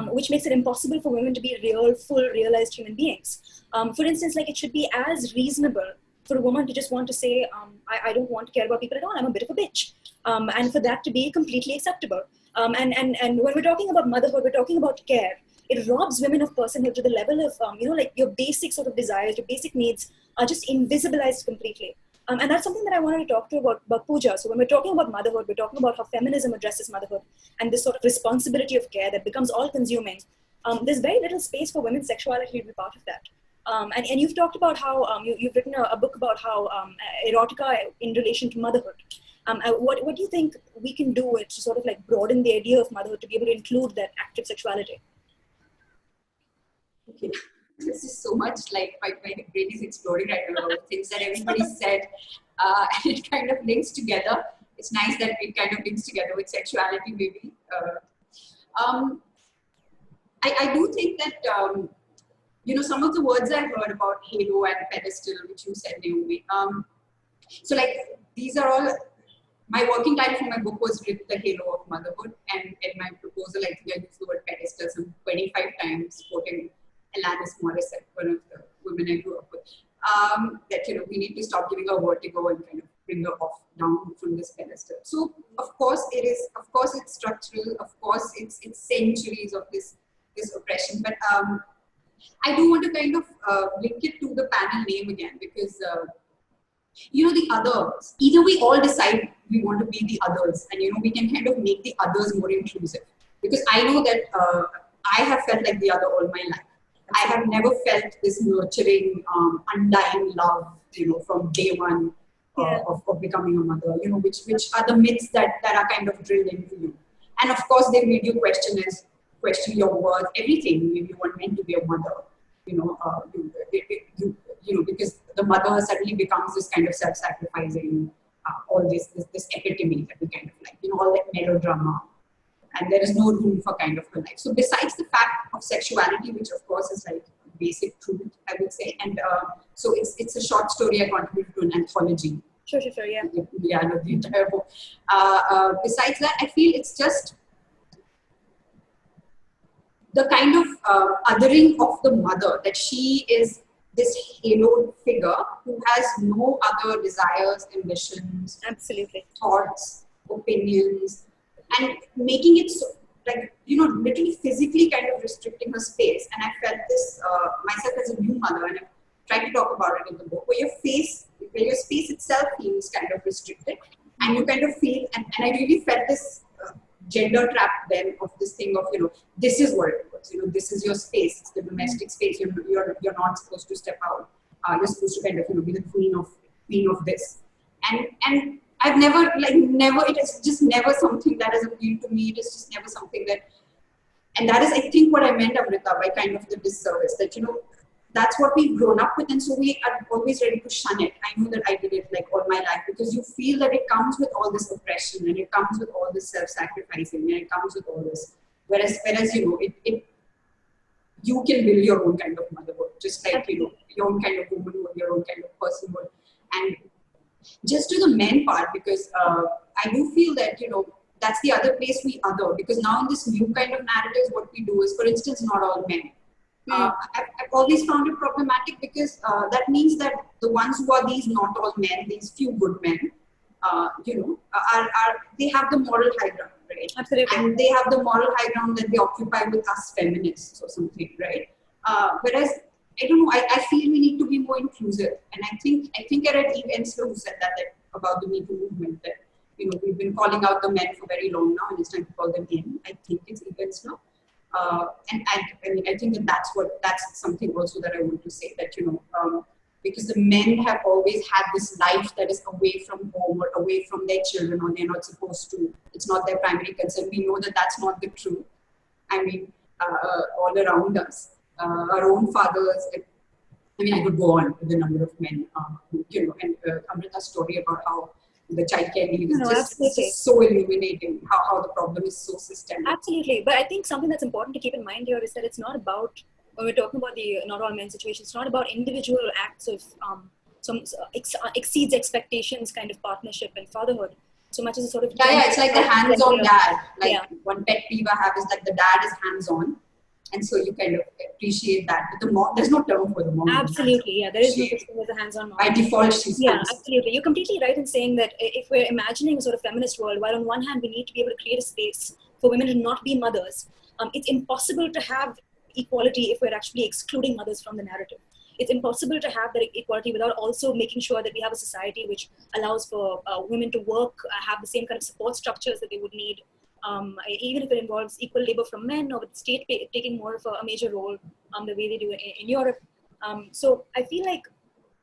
which makes it impossible for women to be real, full, realized human beings. For instance, like it should be as reasonable for a woman to just want to say, I don't want to care about people at all, I'm a bit of a bitch. And for that to be completely acceptable. And when we're talking about motherhood, we're talking about care. It robs women of personhood to the level of, like your basic sort of desires, your basic needs are just invisibilized completely. And that's something that I wanted to talk to about Pooja. So when we're talking about motherhood, we're talking about how feminism addresses motherhood and this sort of responsibility of care that becomes all-consuming. There's very little space for women's sexuality to be part of that. And you've talked about how you've written a book about how erotica in relation to motherhood. What do you think we can do to sort of like broaden the idea of motherhood to be able to include that active sexuality? Okay. This is so much like my brain is exploding right now. Things that everybody said, and it kind of links together. It's nice that it kind of links together with sexuality, maybe. I do think that some of the words I heard about halo and pedestal, which you said, Naomi. So like these are all. My working title for my book was "With the Halo of Motherhood," and in my proposal, I think I used the word pedestal some 25 times, quoting Alanis Morissette, one of the women I grew up with, that we need to stop giving her vertigo and kind of bring her down from this pedestal. So of course it's structural, of course it's centuries of this oppression, but I do want to kind of link it to the panel name again, because the others, either we all decide we want to be the others, and we can kind of make the others more inclusive, because I know that I have felt like the other all my life. I have never felt this nurturing, undying love, from day one of becoming a mother, which are the myths that are kind of drilled into you. And of course, they made you question your worth, everything. You weren't meant to be a mother, because the mother suddenly becomes this kind of self-sacrificing, all this epitome that we kind of like, all that melodrama. And there is no room for kind of her life. So besides the fact of sexuality, which of course is like basic truth, I would say, and so it's a short story I contributed to an anthology. Sure, yeah. Yeah, no, the entire book. Besides that, I feel it's just the kind of othering of the mother, that she is this haloed figure who has no other desires, ambitions, absolutely, thoughts, opinions, and making it so, like, literally physically kind of restricting her space. And I felt this myself as a new mother, and I've tried to talk about it in the book, where your space itself feels kind of restricted, and you kind of feel, and I really felt this gender trap then of this thing of, this is what it was, this is your space, it's the domestic space, you're not supposed to step out, you're supposed to kind of, be the queen of this. And I've never, it is just never something that has appealed to me. It is just never something that, and that is, I think, what I meant, Amrita, by kind of the disservice, that, that's what we've grown up with, and so we are always ready to shun it. I know that I did it like all my life, because you feel that it comes with all this oppression, and it comes with all this self-sacrificing, and it comes with all this. Whereas you can build your own kind of motherhood, just like, your own kind of womanhood, your own kind of personhood. And just to the men part, because I do feel that, that's the other place we other, because now in this new kind of narratives, what we do is, for instance, not all men. I've always found it problematic, because that means that the ones who are these not all men, these few good men, they have the moral high ground, right? Absolutely. And they have the moral high ground that they occupy with us feminists or something, right? Whereas, I don't know, I feel we need to be more inclusive. And I think I read Eve Ensler who said that about the Me Too movement, that, we've been calling out the men for very long now, and it's time to call them in. I think it's Eve Ensler. And I think that's something also that I want to say, that, because the men have always had this life that is away from home or away from their children, or they're not supposed to it's not their primary concern. We know that that's not the truth. I mean, all around us, our own fathers. I mean, I could go on with the number of men, and Amrita's story about how the childcare leave is just so illuminating, how the problem is so systemic. Absolutely. But I think something that's important to keep in mind here is that it's not about, when we're talking about the not all men situation, it's not about individual acts of exceeds expectations kind of partnership and fatherhood, so much as a sort of... it's like the hands-on dad. One pet peeve I have is that the dad is hands-on. And so you kind of appreciate that. But the mom, there's no term for the mom. Absolutely, yeah. There is no such thing as a hands-on mom. By default, she's absolutely. You're completely right in saying that if we're imagining a sort of feminist world, while on one hand we need to be able to create a space for women to not be mothers, it's impossible to have equality if we're actually excluding mothers from the narrative. It's impossible to have that equality without also making sure that we have a society which allows for women to work, have the same kind of support structures that they would need. Even if it involves equal labor from men, or with the state taking more of a major role the way they do in Europe. So I feel like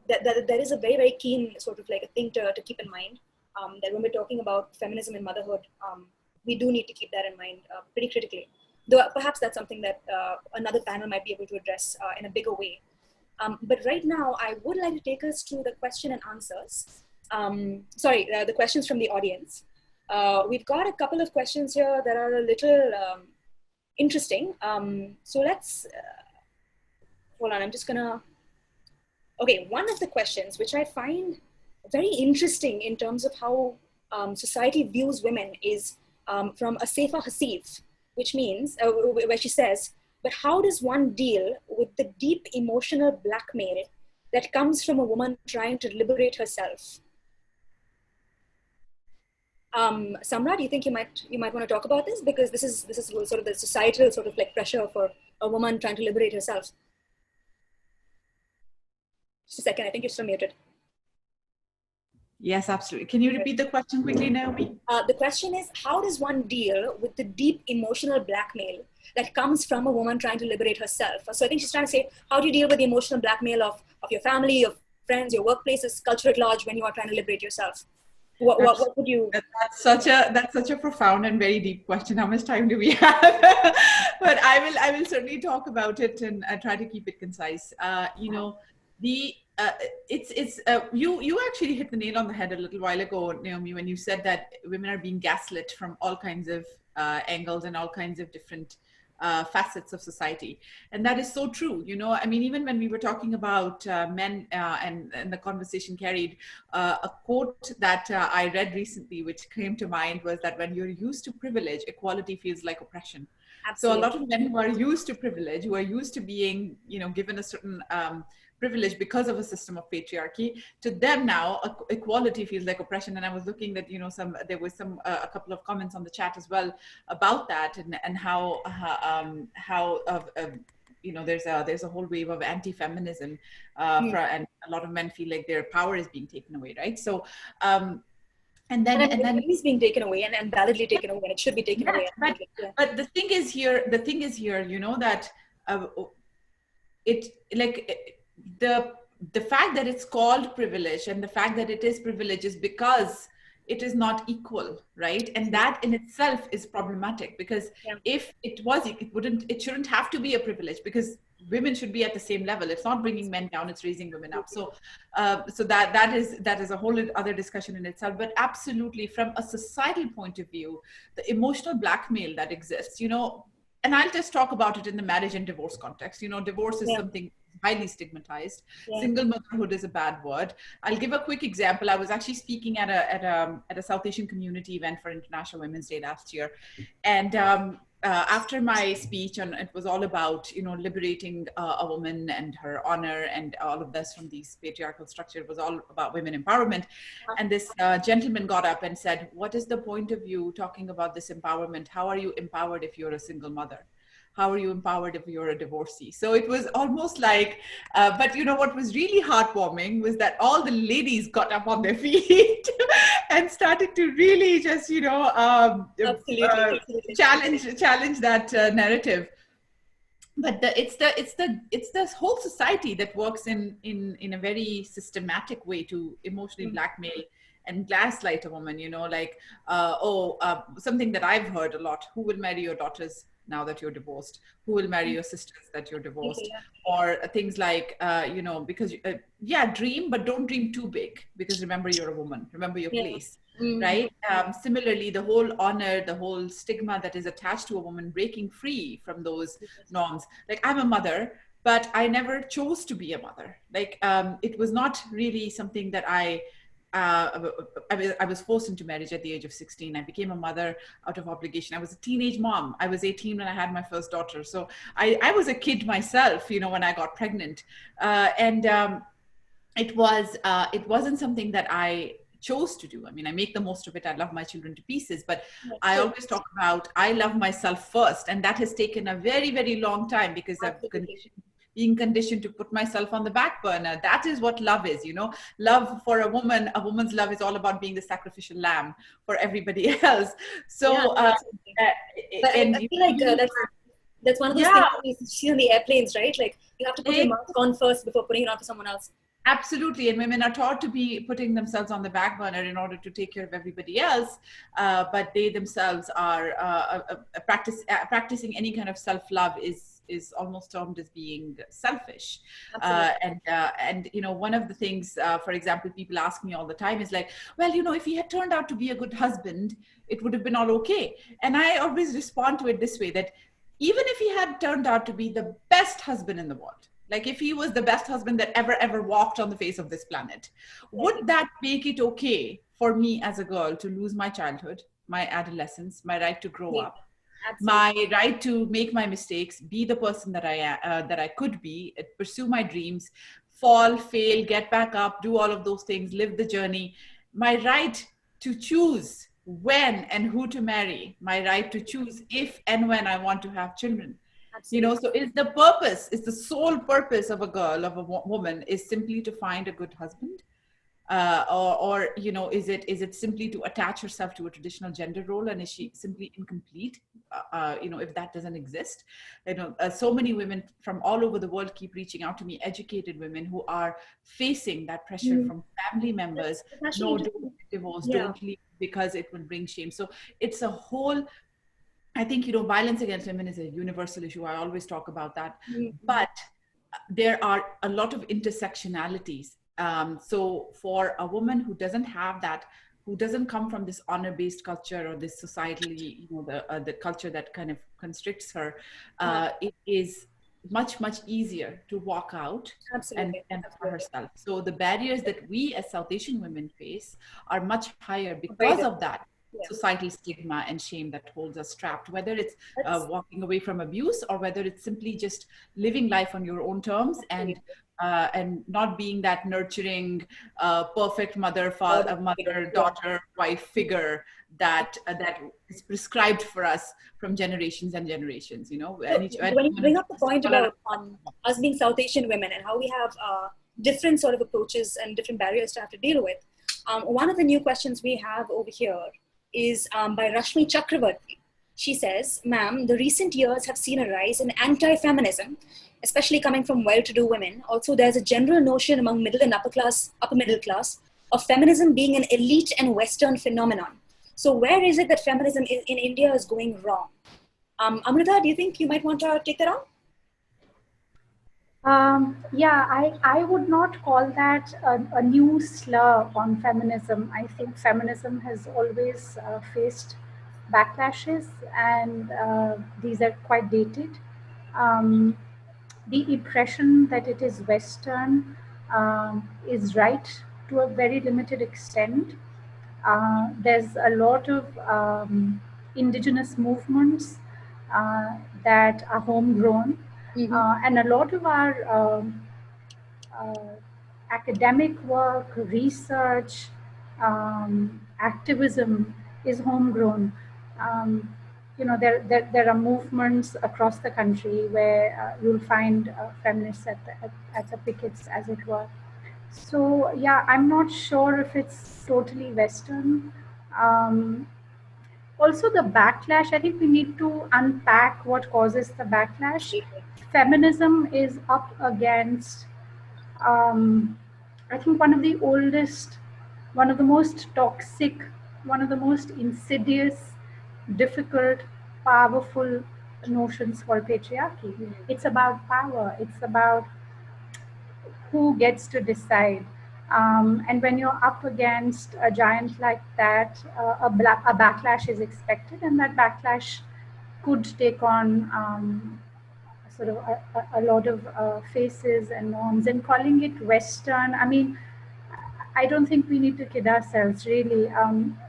that there is a very, very keen sort of like a thing to keep in mind, that when we're talking about feminism and motherhood, we do need to keep that in mind pretty critically. Though perhaps that's something that another panel might be able to address in a bigger way. But right now, I would like to take us to the question and answers. The questions from the audience. We've got a couple of questions here that are a little interesting. So let's, hold on, I'm just gonna, okay, one of the questions which I find very interesting in terms of how society views women is from a Zafar Hasif, which means, where she says, but how does one deal with the deep emotional blackmail that comes from a woman trying to liberate herself? Samra, do you think you might want to talk about this? Because this is sort of the societal sort of like pressure for a woman trying to liberate herself. Just a second, I think you're still muted. Yes, absolutely. Can you repeat the question quickly, Naomi? The question is, how does one deal with the deep emotional blackmail that comes from a woman trying to liberate herself? So I think she's trying to say, how do you deal with the emotional blackmail of your family, your friends, your workplaces, culture at large when you are trying to liberate yourself? What would you? That's such a profound and very deep question. How much time do we have? But I will certainly talk about it and try to keep it concise. You actually hit the nail on the head a little while ago, Naomi, when you said that women are being gaslit from all kinds of angles and all kinds of different facets of society. And that is so true. I mean, even when we were talking about men and the conversation carried, a quote that I read recently, which came to mind, was that when you're used to privilege, equality feels like oppression. Absolutely. So a lot of men who are used to privilege, who are used to being, given a certain privilege because of a system of patriarchy, to them now equality feels like oppression. And I was looking that there was a couple of comments on the chat as well about that, and how there's a whole wave of anti-feminism, and a lot of men feel like their power is being taken away, right? So and then it is being taken away and validly taken away, and it should be taken away. But the thing is here, that the fact that it's called privilege, and the fact that it is privilege, is because it is not equal, right? And that in itself is problematic, because if it was, it shouldn't have to be a privilege, because women should be at the same level. It's not bringing men down, it's raising women up. So that is a whole other discussion in itself. But absolutely, from a societal point of view, the emotional blackmail that exists, and I'll just talk about it in the marriage and divorce context. Divorce is something highly stigmatized. Single motherhood is a bad word. I'll give a quick example. I was actually speaking at a South Asian community event for International Women's Day last year, and after my speech, and it was all about liberating a woman and her honor and all of this from these patriarchal structures. It was all about women empowerment. And this gentleman got up and said, "What is the point of you talking about this empowerment? How are you empowered if you're a single mother? How are you empowered if you're a divorcee?" So it was almost like, but what was really heartwarming was that all the ladies got up on their feet and started to really just, challenge that narrative. But it's the whole society that works in a very systematic way to emotionally blackmail and gaslight a woman, you know, like, something that I've heard a lot: who will marry your daughters now that you're divorced? Who will marry your sisters that you're divorced? Or things like, you know, because, yeah, dream, but don't dream too big, because remember, you're a woman, remember your place, right? Similarly, the whole honor, the whole stigma that is attached to a woman breaking free from those norms. Like, I'm a mother, but I never chose to be a mother. Like, it was not really something that I was forced into marriage at the age of 16. I became a mother out of obligation. I was a teenage mom. I was 18 when I had my first daughter. So I was a kid myself, you know, when I got pregnant. It wasn't something that I chose to do. I mean, I make the most of it. I love my children to pieces, but I always talk about, I love myself first. And that has taken a very, very long time, because I've being conditioned to put myself on the back burner. That is what love is, you know. Love for a woman's love is all about being the sacrificial lamb for everybody else. So, but I feel like that's one of those things you see on the airplanes, right? Like, you have to put your mask on first before putting it on for someone else. Absolutely. And women are taught to be putting themselves on the back burner in order to take care of everybody else. But they themselves are practicing any kind of self-love is almost termed as being selfish. And you know, one of the things, for example, people ask me all the time is like, well, you know, if he had turned out to be a good husband, it would have been all okay. And I always respond to it this way, that even if he had turned out to be the best husband in the world, like if he was the best husband that ever walked on the face of this planet, would that make it okay for me as a girl to lose my childhood, my adolescence, my right to grow up, my right to make my mistakes, be the person that I could be, pursue my dreams, fall, fail, get back up, do all of those things, live the journey, my right to choose when and who to marry, my right to choose if and when I want to have children. You know, so is the sole purpose of a girl, of a woman, is simply to find a good husband? Or you know, is it simply to attach herself to a traditional gender role, and is she simply incomplete, you know, if that doesn't exist? You know, so many women from all over the world keep reaching out to me, educated women who are facing that pressure from family members. No, don't divorce, don't leave, because it will bring shame. So it's a whole, I think, you know, violence against women is a universal issue. I always talk about that. But there are a lot of intersectionalities. So for a woman who doesn't have that, who doesn't come from this honor-based culture or this societally, you know, the culture that kind of constricts her, it is much easier to walk out and for herself. So the barriers that we as South Asian women face are much higher because of that societal stigma and shame that holds us trapped, whether it's walking away from abuse, or whether it's simply just living life on your own terms and not being that nurturing, perfect mother, daughter, wife figure that is prescribed for us from generations and generations. You know, when you bring up the point about us being South Asian women and how we have different sort of approaches and different barriers to have to deal with, one of the new questions we have over here is by Rashmi Chakravarti. She says, ma'am, the recent years have seen a rise in anti-feminism, especially coming from well-to-do women. Also, there's a general notion among middle and upper middle class, of feminism being an elite and Western phenomenon. So where is it that feminism in India is going wrong? Amrita, do you think you might want to take that on? Yeah, I would not call that a new slur on feminism. I think feminism has always faced backlashes, and these are quite dated. The impression that it is Western is right to a very limited extent. There's a lot of indigenous movements that are homegrown. And a lot of our academic work, research, activism is homegrown. You know, there are movements across the country where you'll find feminists at the pickets, as it were. So yeah, I'm not sure if it's totally Western. Also, the backlash, I think we need to unpack what causes the backlash. Feminism is up against, I think, one of the oldest one of the most toxic, one of the most insidious, difficult, powerful notions called patriarchy. It's about power. It's about who gets to decide. And when you're up against a giant like that, a backlash is expected, and that backlash could take on sort of a lot of faces and norms. And calling it Western, I mean, I don't think we need to kid ourselves, really.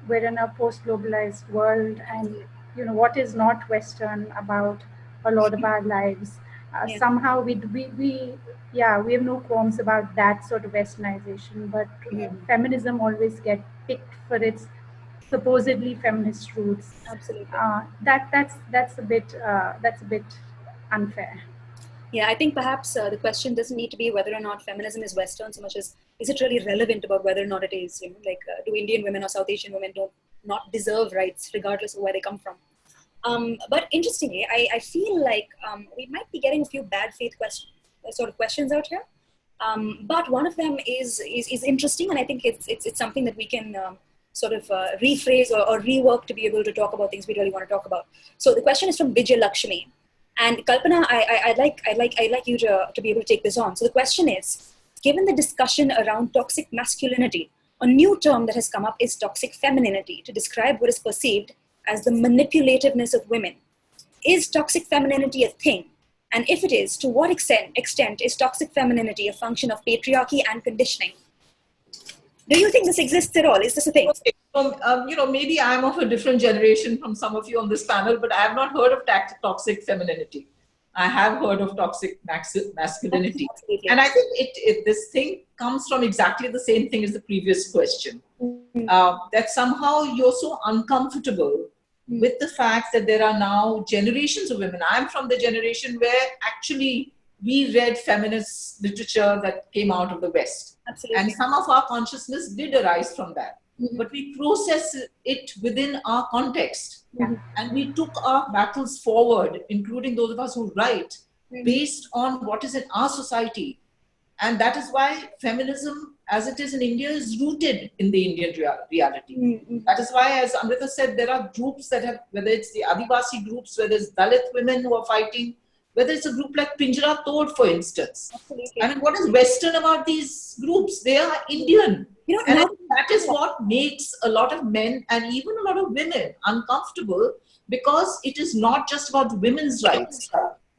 We're in a post-globalized world, and what is not Western about a lot of our lives. Somehow we have no qualms about that sort of Westernization, but feminism always gets picked for its supposedly feminist roots. Absolutely. That's a bit unfair. Yeah, I think perhaps the question doesn't need to be whether or not feminism is Western so much as is it really relevant about whether or not it is, like do Indian women or South Asian women not deserve rights regardless of where they come from. But interestingly, I feel like we might be getting a few bad faith questions out here. But one of them is interesting, and I think it's something that we can rephrase or rework to be able to talk about things we really want to talk about. So the question is from Vijay Lakshmi. And Kalpana, I'd like you to be able to take this on. So the question is, given the discussion around toxic masculinity, a new term that has come up is toxic femininity to describe what is perceived as the manipulativeness of women. Is toxic femininity a thing? And if it is, to what extent is toxic femininity a function of patriarchy and conditioning? Do you think this exists at all? Is this a thing? Okay. Maybe I'm of a different generation from some of you on this panel, but I have not heard of toxic femininity. I have heard of toxic masculinity. Absolutely. And I think this thing comes from exactly the same thing as the previous question. That somehow you're so uncomfortable with the fact that there are now generations of women. I'm from the generation where actually we read feminist literature that came out of the West. Absolutely. And some of our consciousness did arise from that. But we process it within our context. And we took our battles forward, including those of us who write, based on what is in our society. And that is why feminism, as it is in India, is rooted in the Indian reality. That is why, as Amrita said, there are groups that have, whether it's the Adivasi groups, whether it's Dalit women who are fighting, whether it's a group like Pinjara Tod, for instance. Absolutely. I mean, what is Western about these groups? They are Indian. And that is what makes a lot of men and even a lot of women uncomfortable, because it is not just about women's rights.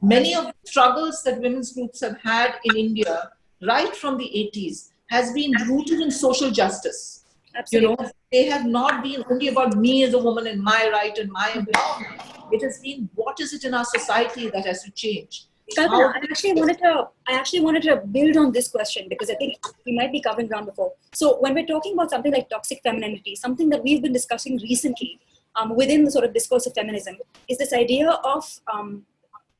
Many of the struggles that women's groups have had in India right from the 80s has been rooted in social justice. Absolutely. They have not been only about me as a woman and my right and my empowerment. It has been what is it in our society that has to change. Kalpana, I actually wanted to build on this question because I think we might be covering ground before. So when we're talking about something like toxic femininity, something that we've been discussing recently within the sort of discourse of feminism is this idea of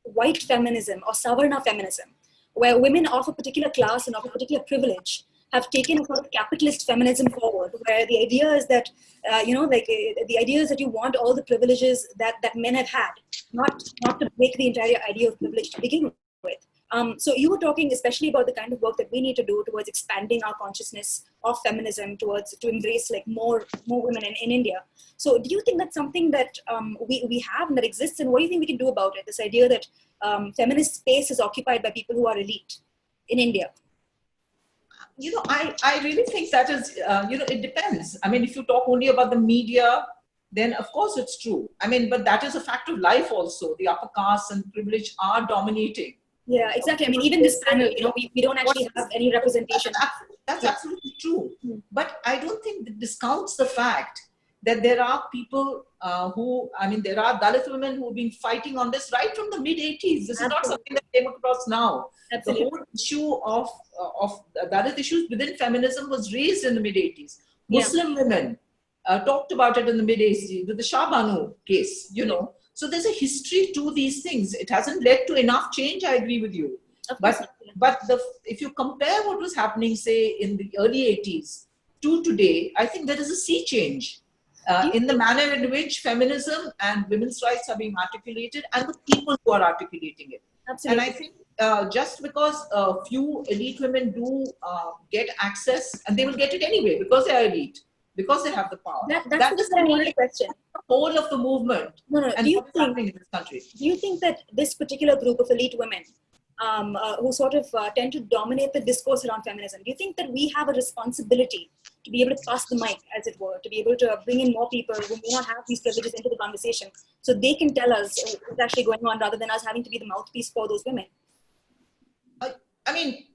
white feminism or Savarna feminism, where women of a particular class and of a particular privilege have taken a sort of capitalist feminism forward, where the idea is that, the idea is that you want all the privileges that men have had, not to break the entire idea of privilege to begin with. So you were talking especially about the kind of work that we need to do towards expanding our consciousness of feminism to embrace like more women in India. So do you think that's something that we have and that exists, and what do you think we can do about it? This idea that feminist space is occupied by people who are elite in India. I really think that is, it depends. I mean, if you talk only about the media, then of course it's true. I mean, but that is a fact of life also. The upper caste and privilege are dominating. Yeah, exactly. I mean, even this panel, we don't actually have any representation. That's absolutely true. But I don't think that discounts the fact that there are people there are Dalit women who have been fighting on this right from the mid-80s. This is not something that came across now. Absolutely. The whole issue of Dalit issues within feminism was raised in the mid-80s. Muslim women talked about it in the mid-80s with the Shah Banu case, So there's a history to these things. It hasn't led to enough change, I agree with you. But if you compare what was happening, say, in the early 80s to today, I think there is a sea change. In the manner in which feminism and women's rights are being articulated and the people who are articulating it. Absolutely. And I think just because a few elite women do get access, and they will get it anyway because they are elite, because they have the power. That's what I wanted to question. The whole of the movement. No. And Do you what is happening in this country? Do you think that this particular group of elite women who sort of tend to dominate the discourse around feminism, do you think that we have a responsibility to be able to pass the mic, as it were, to be able to bring in more people who may not have these privileges into the conversation so they can tell us what's actually going on rather than us having to be the mouthpiece for those women? I mean,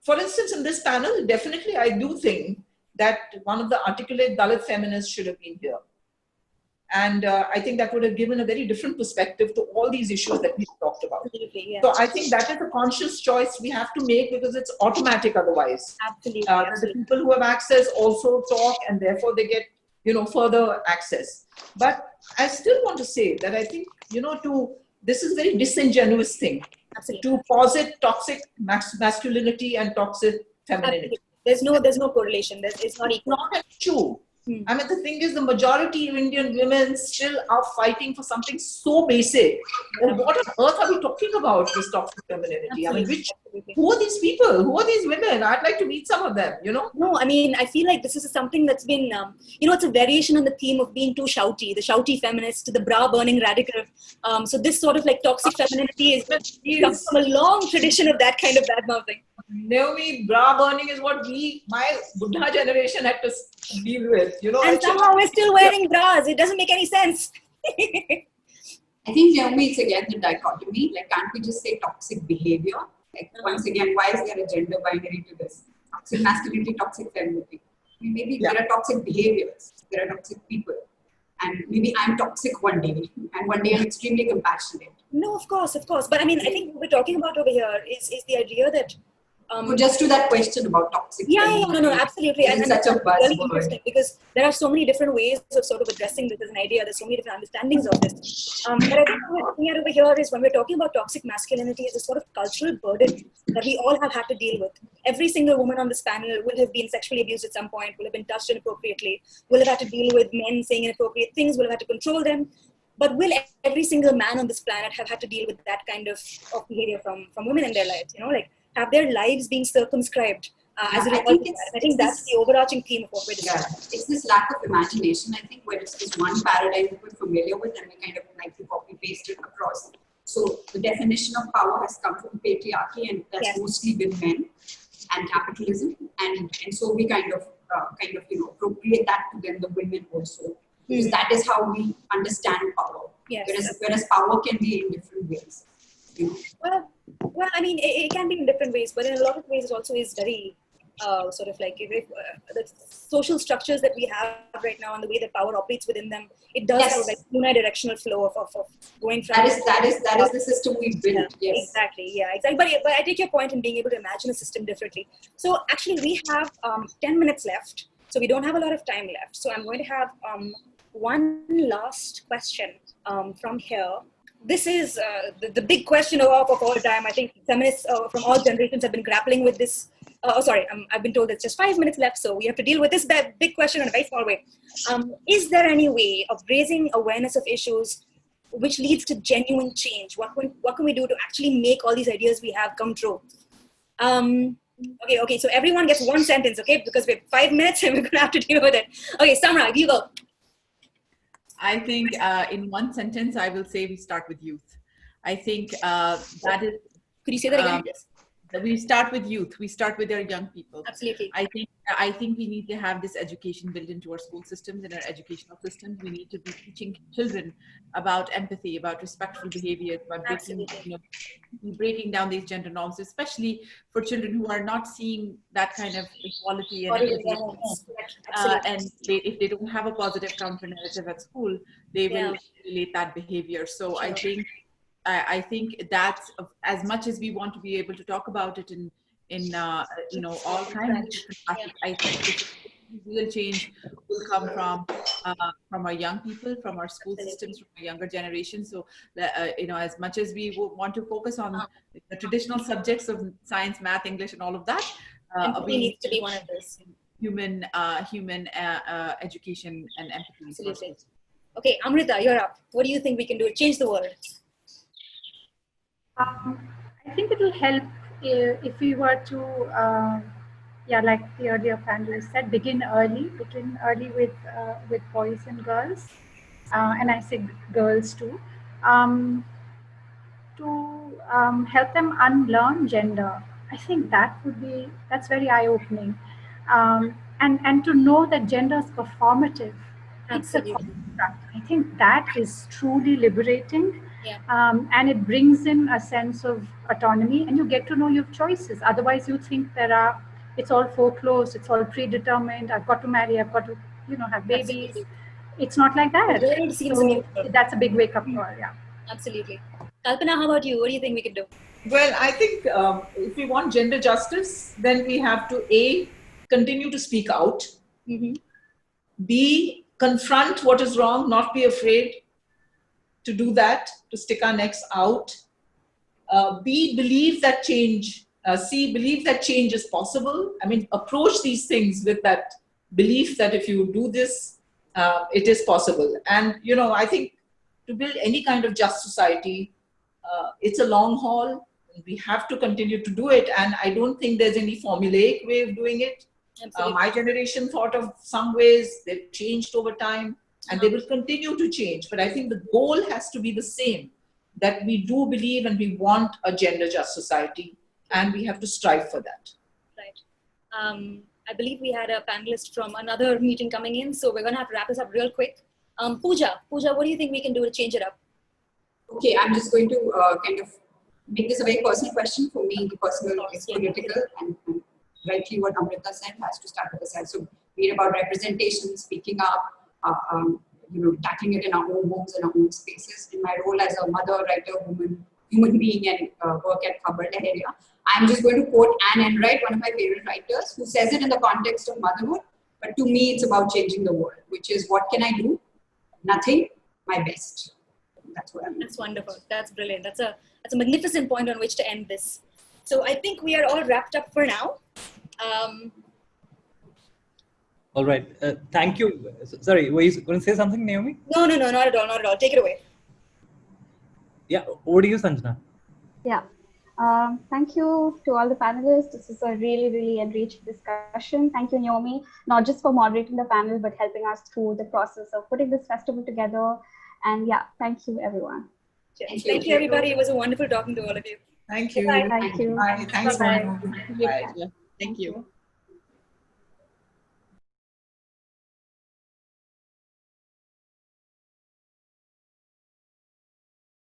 for instance, in this panel, definitely I do think that one of the articulate Dalit feminists should have been here. And I think that would have given a very different perspective to all these issues that we talked about. Absolutely, yeah. So I think that is a conscious choice we have to make, because it's automatic otherwise. Absolutely. The people who have access also talk, and therefore they get, further access. But I still want to say that I think, this is a very disingenuous thing. Absolutely. To posit toxic masculinity and toxic femininity. Absolutely. There's no correlation. It's not equal. Not an issue. I mean, the thing is, the majority of Indian women still are fighting for something so basic. Well, what on earth are we talking about, this toxic femininity? Absolutely. I mean, who are these people? Who are these women? I'd like to meet some of them, No, I mean, I feel like this is something that's been, it's a variation on the theme of being too shouty, the shouty feminist, the bra-burning radical. So this sort of like toxic femininity comes from a long tradition of that kind of bad-mouthing. Naomi, bra burning is what my Buddha generation had to deal with, And somehow we're still wearing bras. It doesn't make any sense. I think, Naomi, it's again the dichotomy. Like, can't we just say toxic behavior? Like, once again, why is there a gender binary to this? Toxic masculinity, toxic femininity. I mean, maybe there are toxic behaviors. There are toxic people. And maybe I'm toxic one day, and one day I'm extremely compassionate. No, of course. But I mean, I think what we're talking about over here is the idea that just to that question about toxic. No, absolutely. It's such a buzzword. Really interesting, because there are so many different ways of sort of addressing this as an idea. There's so many different understandings of this. But I think what we're looking at over here is, when we're talking about toxic masculinity, is a sort of cultural burden that we all have had to deal with. Every single woman on this panel will have been sexually abused at some point, will have been touched inappropriately, will have had to deal with men saying inappropriate things, will have had to control them. But will every single man on this planet have had to deal with that kind of behavior from women in their lives? Have their lives being circumscribed as a result of that? I think that's the overarching theme of what we're discussing. Yeah, it's this lack of imagination, I think, where it's this one paradigm we're familiar with, and we kind of like to copy paste it across. So the definition of power has come from patriarchy, and that's mostly been men and capitalism, and so we kind of appropriate that to then the women also, because that is how we understand power. Yes. Whereas power can be in different ways. Well, I mean, it can be in different ways, but in a lot of ways it also is very sort of like the social structures that we have right now and the way that power operates within them. It does have like unidirectional flow of going from. That is the system we built. Yeah, yes, exactly. But I take your point in being able to imagine a system differently. So actually, we have 10 minutes left, so we don't have a lot of time left. So I'm going to have one last question from here. This is the big question of all time. I think feminists from all generations have been grappling with this. I've been told it's just 5 minutes left, so we have to deal with this big question in a very small way. Is there any way of raising awareness of issues which leads to genuine change? What can we do to actually make all these ideas we have come true? Okay, so everyone gets one sentence, okay? Because we have 5 minutes and we're going to have to deal with it. Okay, Samra, you go. I think in one sentence, I will say we start with youth. I think that is. Could you say that again? Yes. We start with youth. We start with our young people. Absolutely. I think we need to have this education built into our school systems and our educational systems. We need to be teaching children about empathy, about respectful behavior, about breaking down these gender norms, especially for children who are not seeing that kind of equality and empathy at home. And if they don't have a positive counter narrative at school, they will relate that behavior. So I think that's, as much as we want to be able to talk about it in all kinds of different facets, I think real change will come from our young people, from our school systems, from our younger generation. So as much as we want to focus on the traditional subjects of science, math, English, and all of that, we need to be one of those. Human education and empathy. Absolutely. Okay, Amrita, you're up. What do you think we can do to change the world? I I think it will help if we were to, like the earlier panelists said, begin early with boys and girls, and I say girls too, to help them unlearn gender. I think that's very eye-opening, and to know that gender is performative. It's a Absolutely. construct. I think that is truly liberating. Yeah. And it brings in a sense of autonomy, and you get to know you have choices. Otherwise, you think it's all foreclosed, it's all predetermined. I've got to marry, I've got to, have babies. Absolutely. It's not like that. The world seems So neutral. that's a big wake-up call. Yeah. Absolutely. Kalpana, how about you? What do you think we can do? Well, I think if we want gender justice, then we have to A, continue to speak out. Mm-hmm. B, confront what is wrong, not be afraid to do that, to stick our necks out. B, believe that change. C, believe that change is possible. I mean, approach these things with that belief that if you do this, it is possible. And, I think to build any kind of just society, it's a long haul. We have to continue to do it. And I don't think there's any formulaic way of doing it. My generation thought of some ways, they've changed over time, and they will continue to change. But I think the goal has to be the same, that we do believe and we want a gender just society, and we have to strive for that. Right. I believe we had a panelist from another meeting coming in, so we're going to have to wrap this up real quick. Pooja, what do you think we can do to change it up? Okay, I'm just going to kind of make this a very personal question for me. The personal is political, and rightly what Amrita said has to start with the side. So read about representation, speaking up, tackling it in our own homes and our own spaces. In my role as a mother, writer, human being, and work at Khabar area, I'm just going to quote Anne Enright, one of my favorite writers, who says it in the context of motherhood. But to me, it's about changing the world, which is what can I do? Nothing, my best. That's what I'm doing. That's wonderful. That's brilliant. That's a magnificent point on which to end this. So I think we are all wrapped up for now. All right. Thank you. Sorry, were you going to say something, Naomi? No, not at all. Take it away. Yeah, over to you, Sanjana. Yeah. Thank you to all the panelists. This is a really, really enriched discussion. Thank you, Naomi, not just for moderating the panel, but helping us through the process of putting this festival together. And yeah, thank you, everyone. Thank you, everybody. It was a wonderful talking to all of you. Thank you. Thank you. Bye. Thanks, Bye-bye. Manu. Bye. Thank you.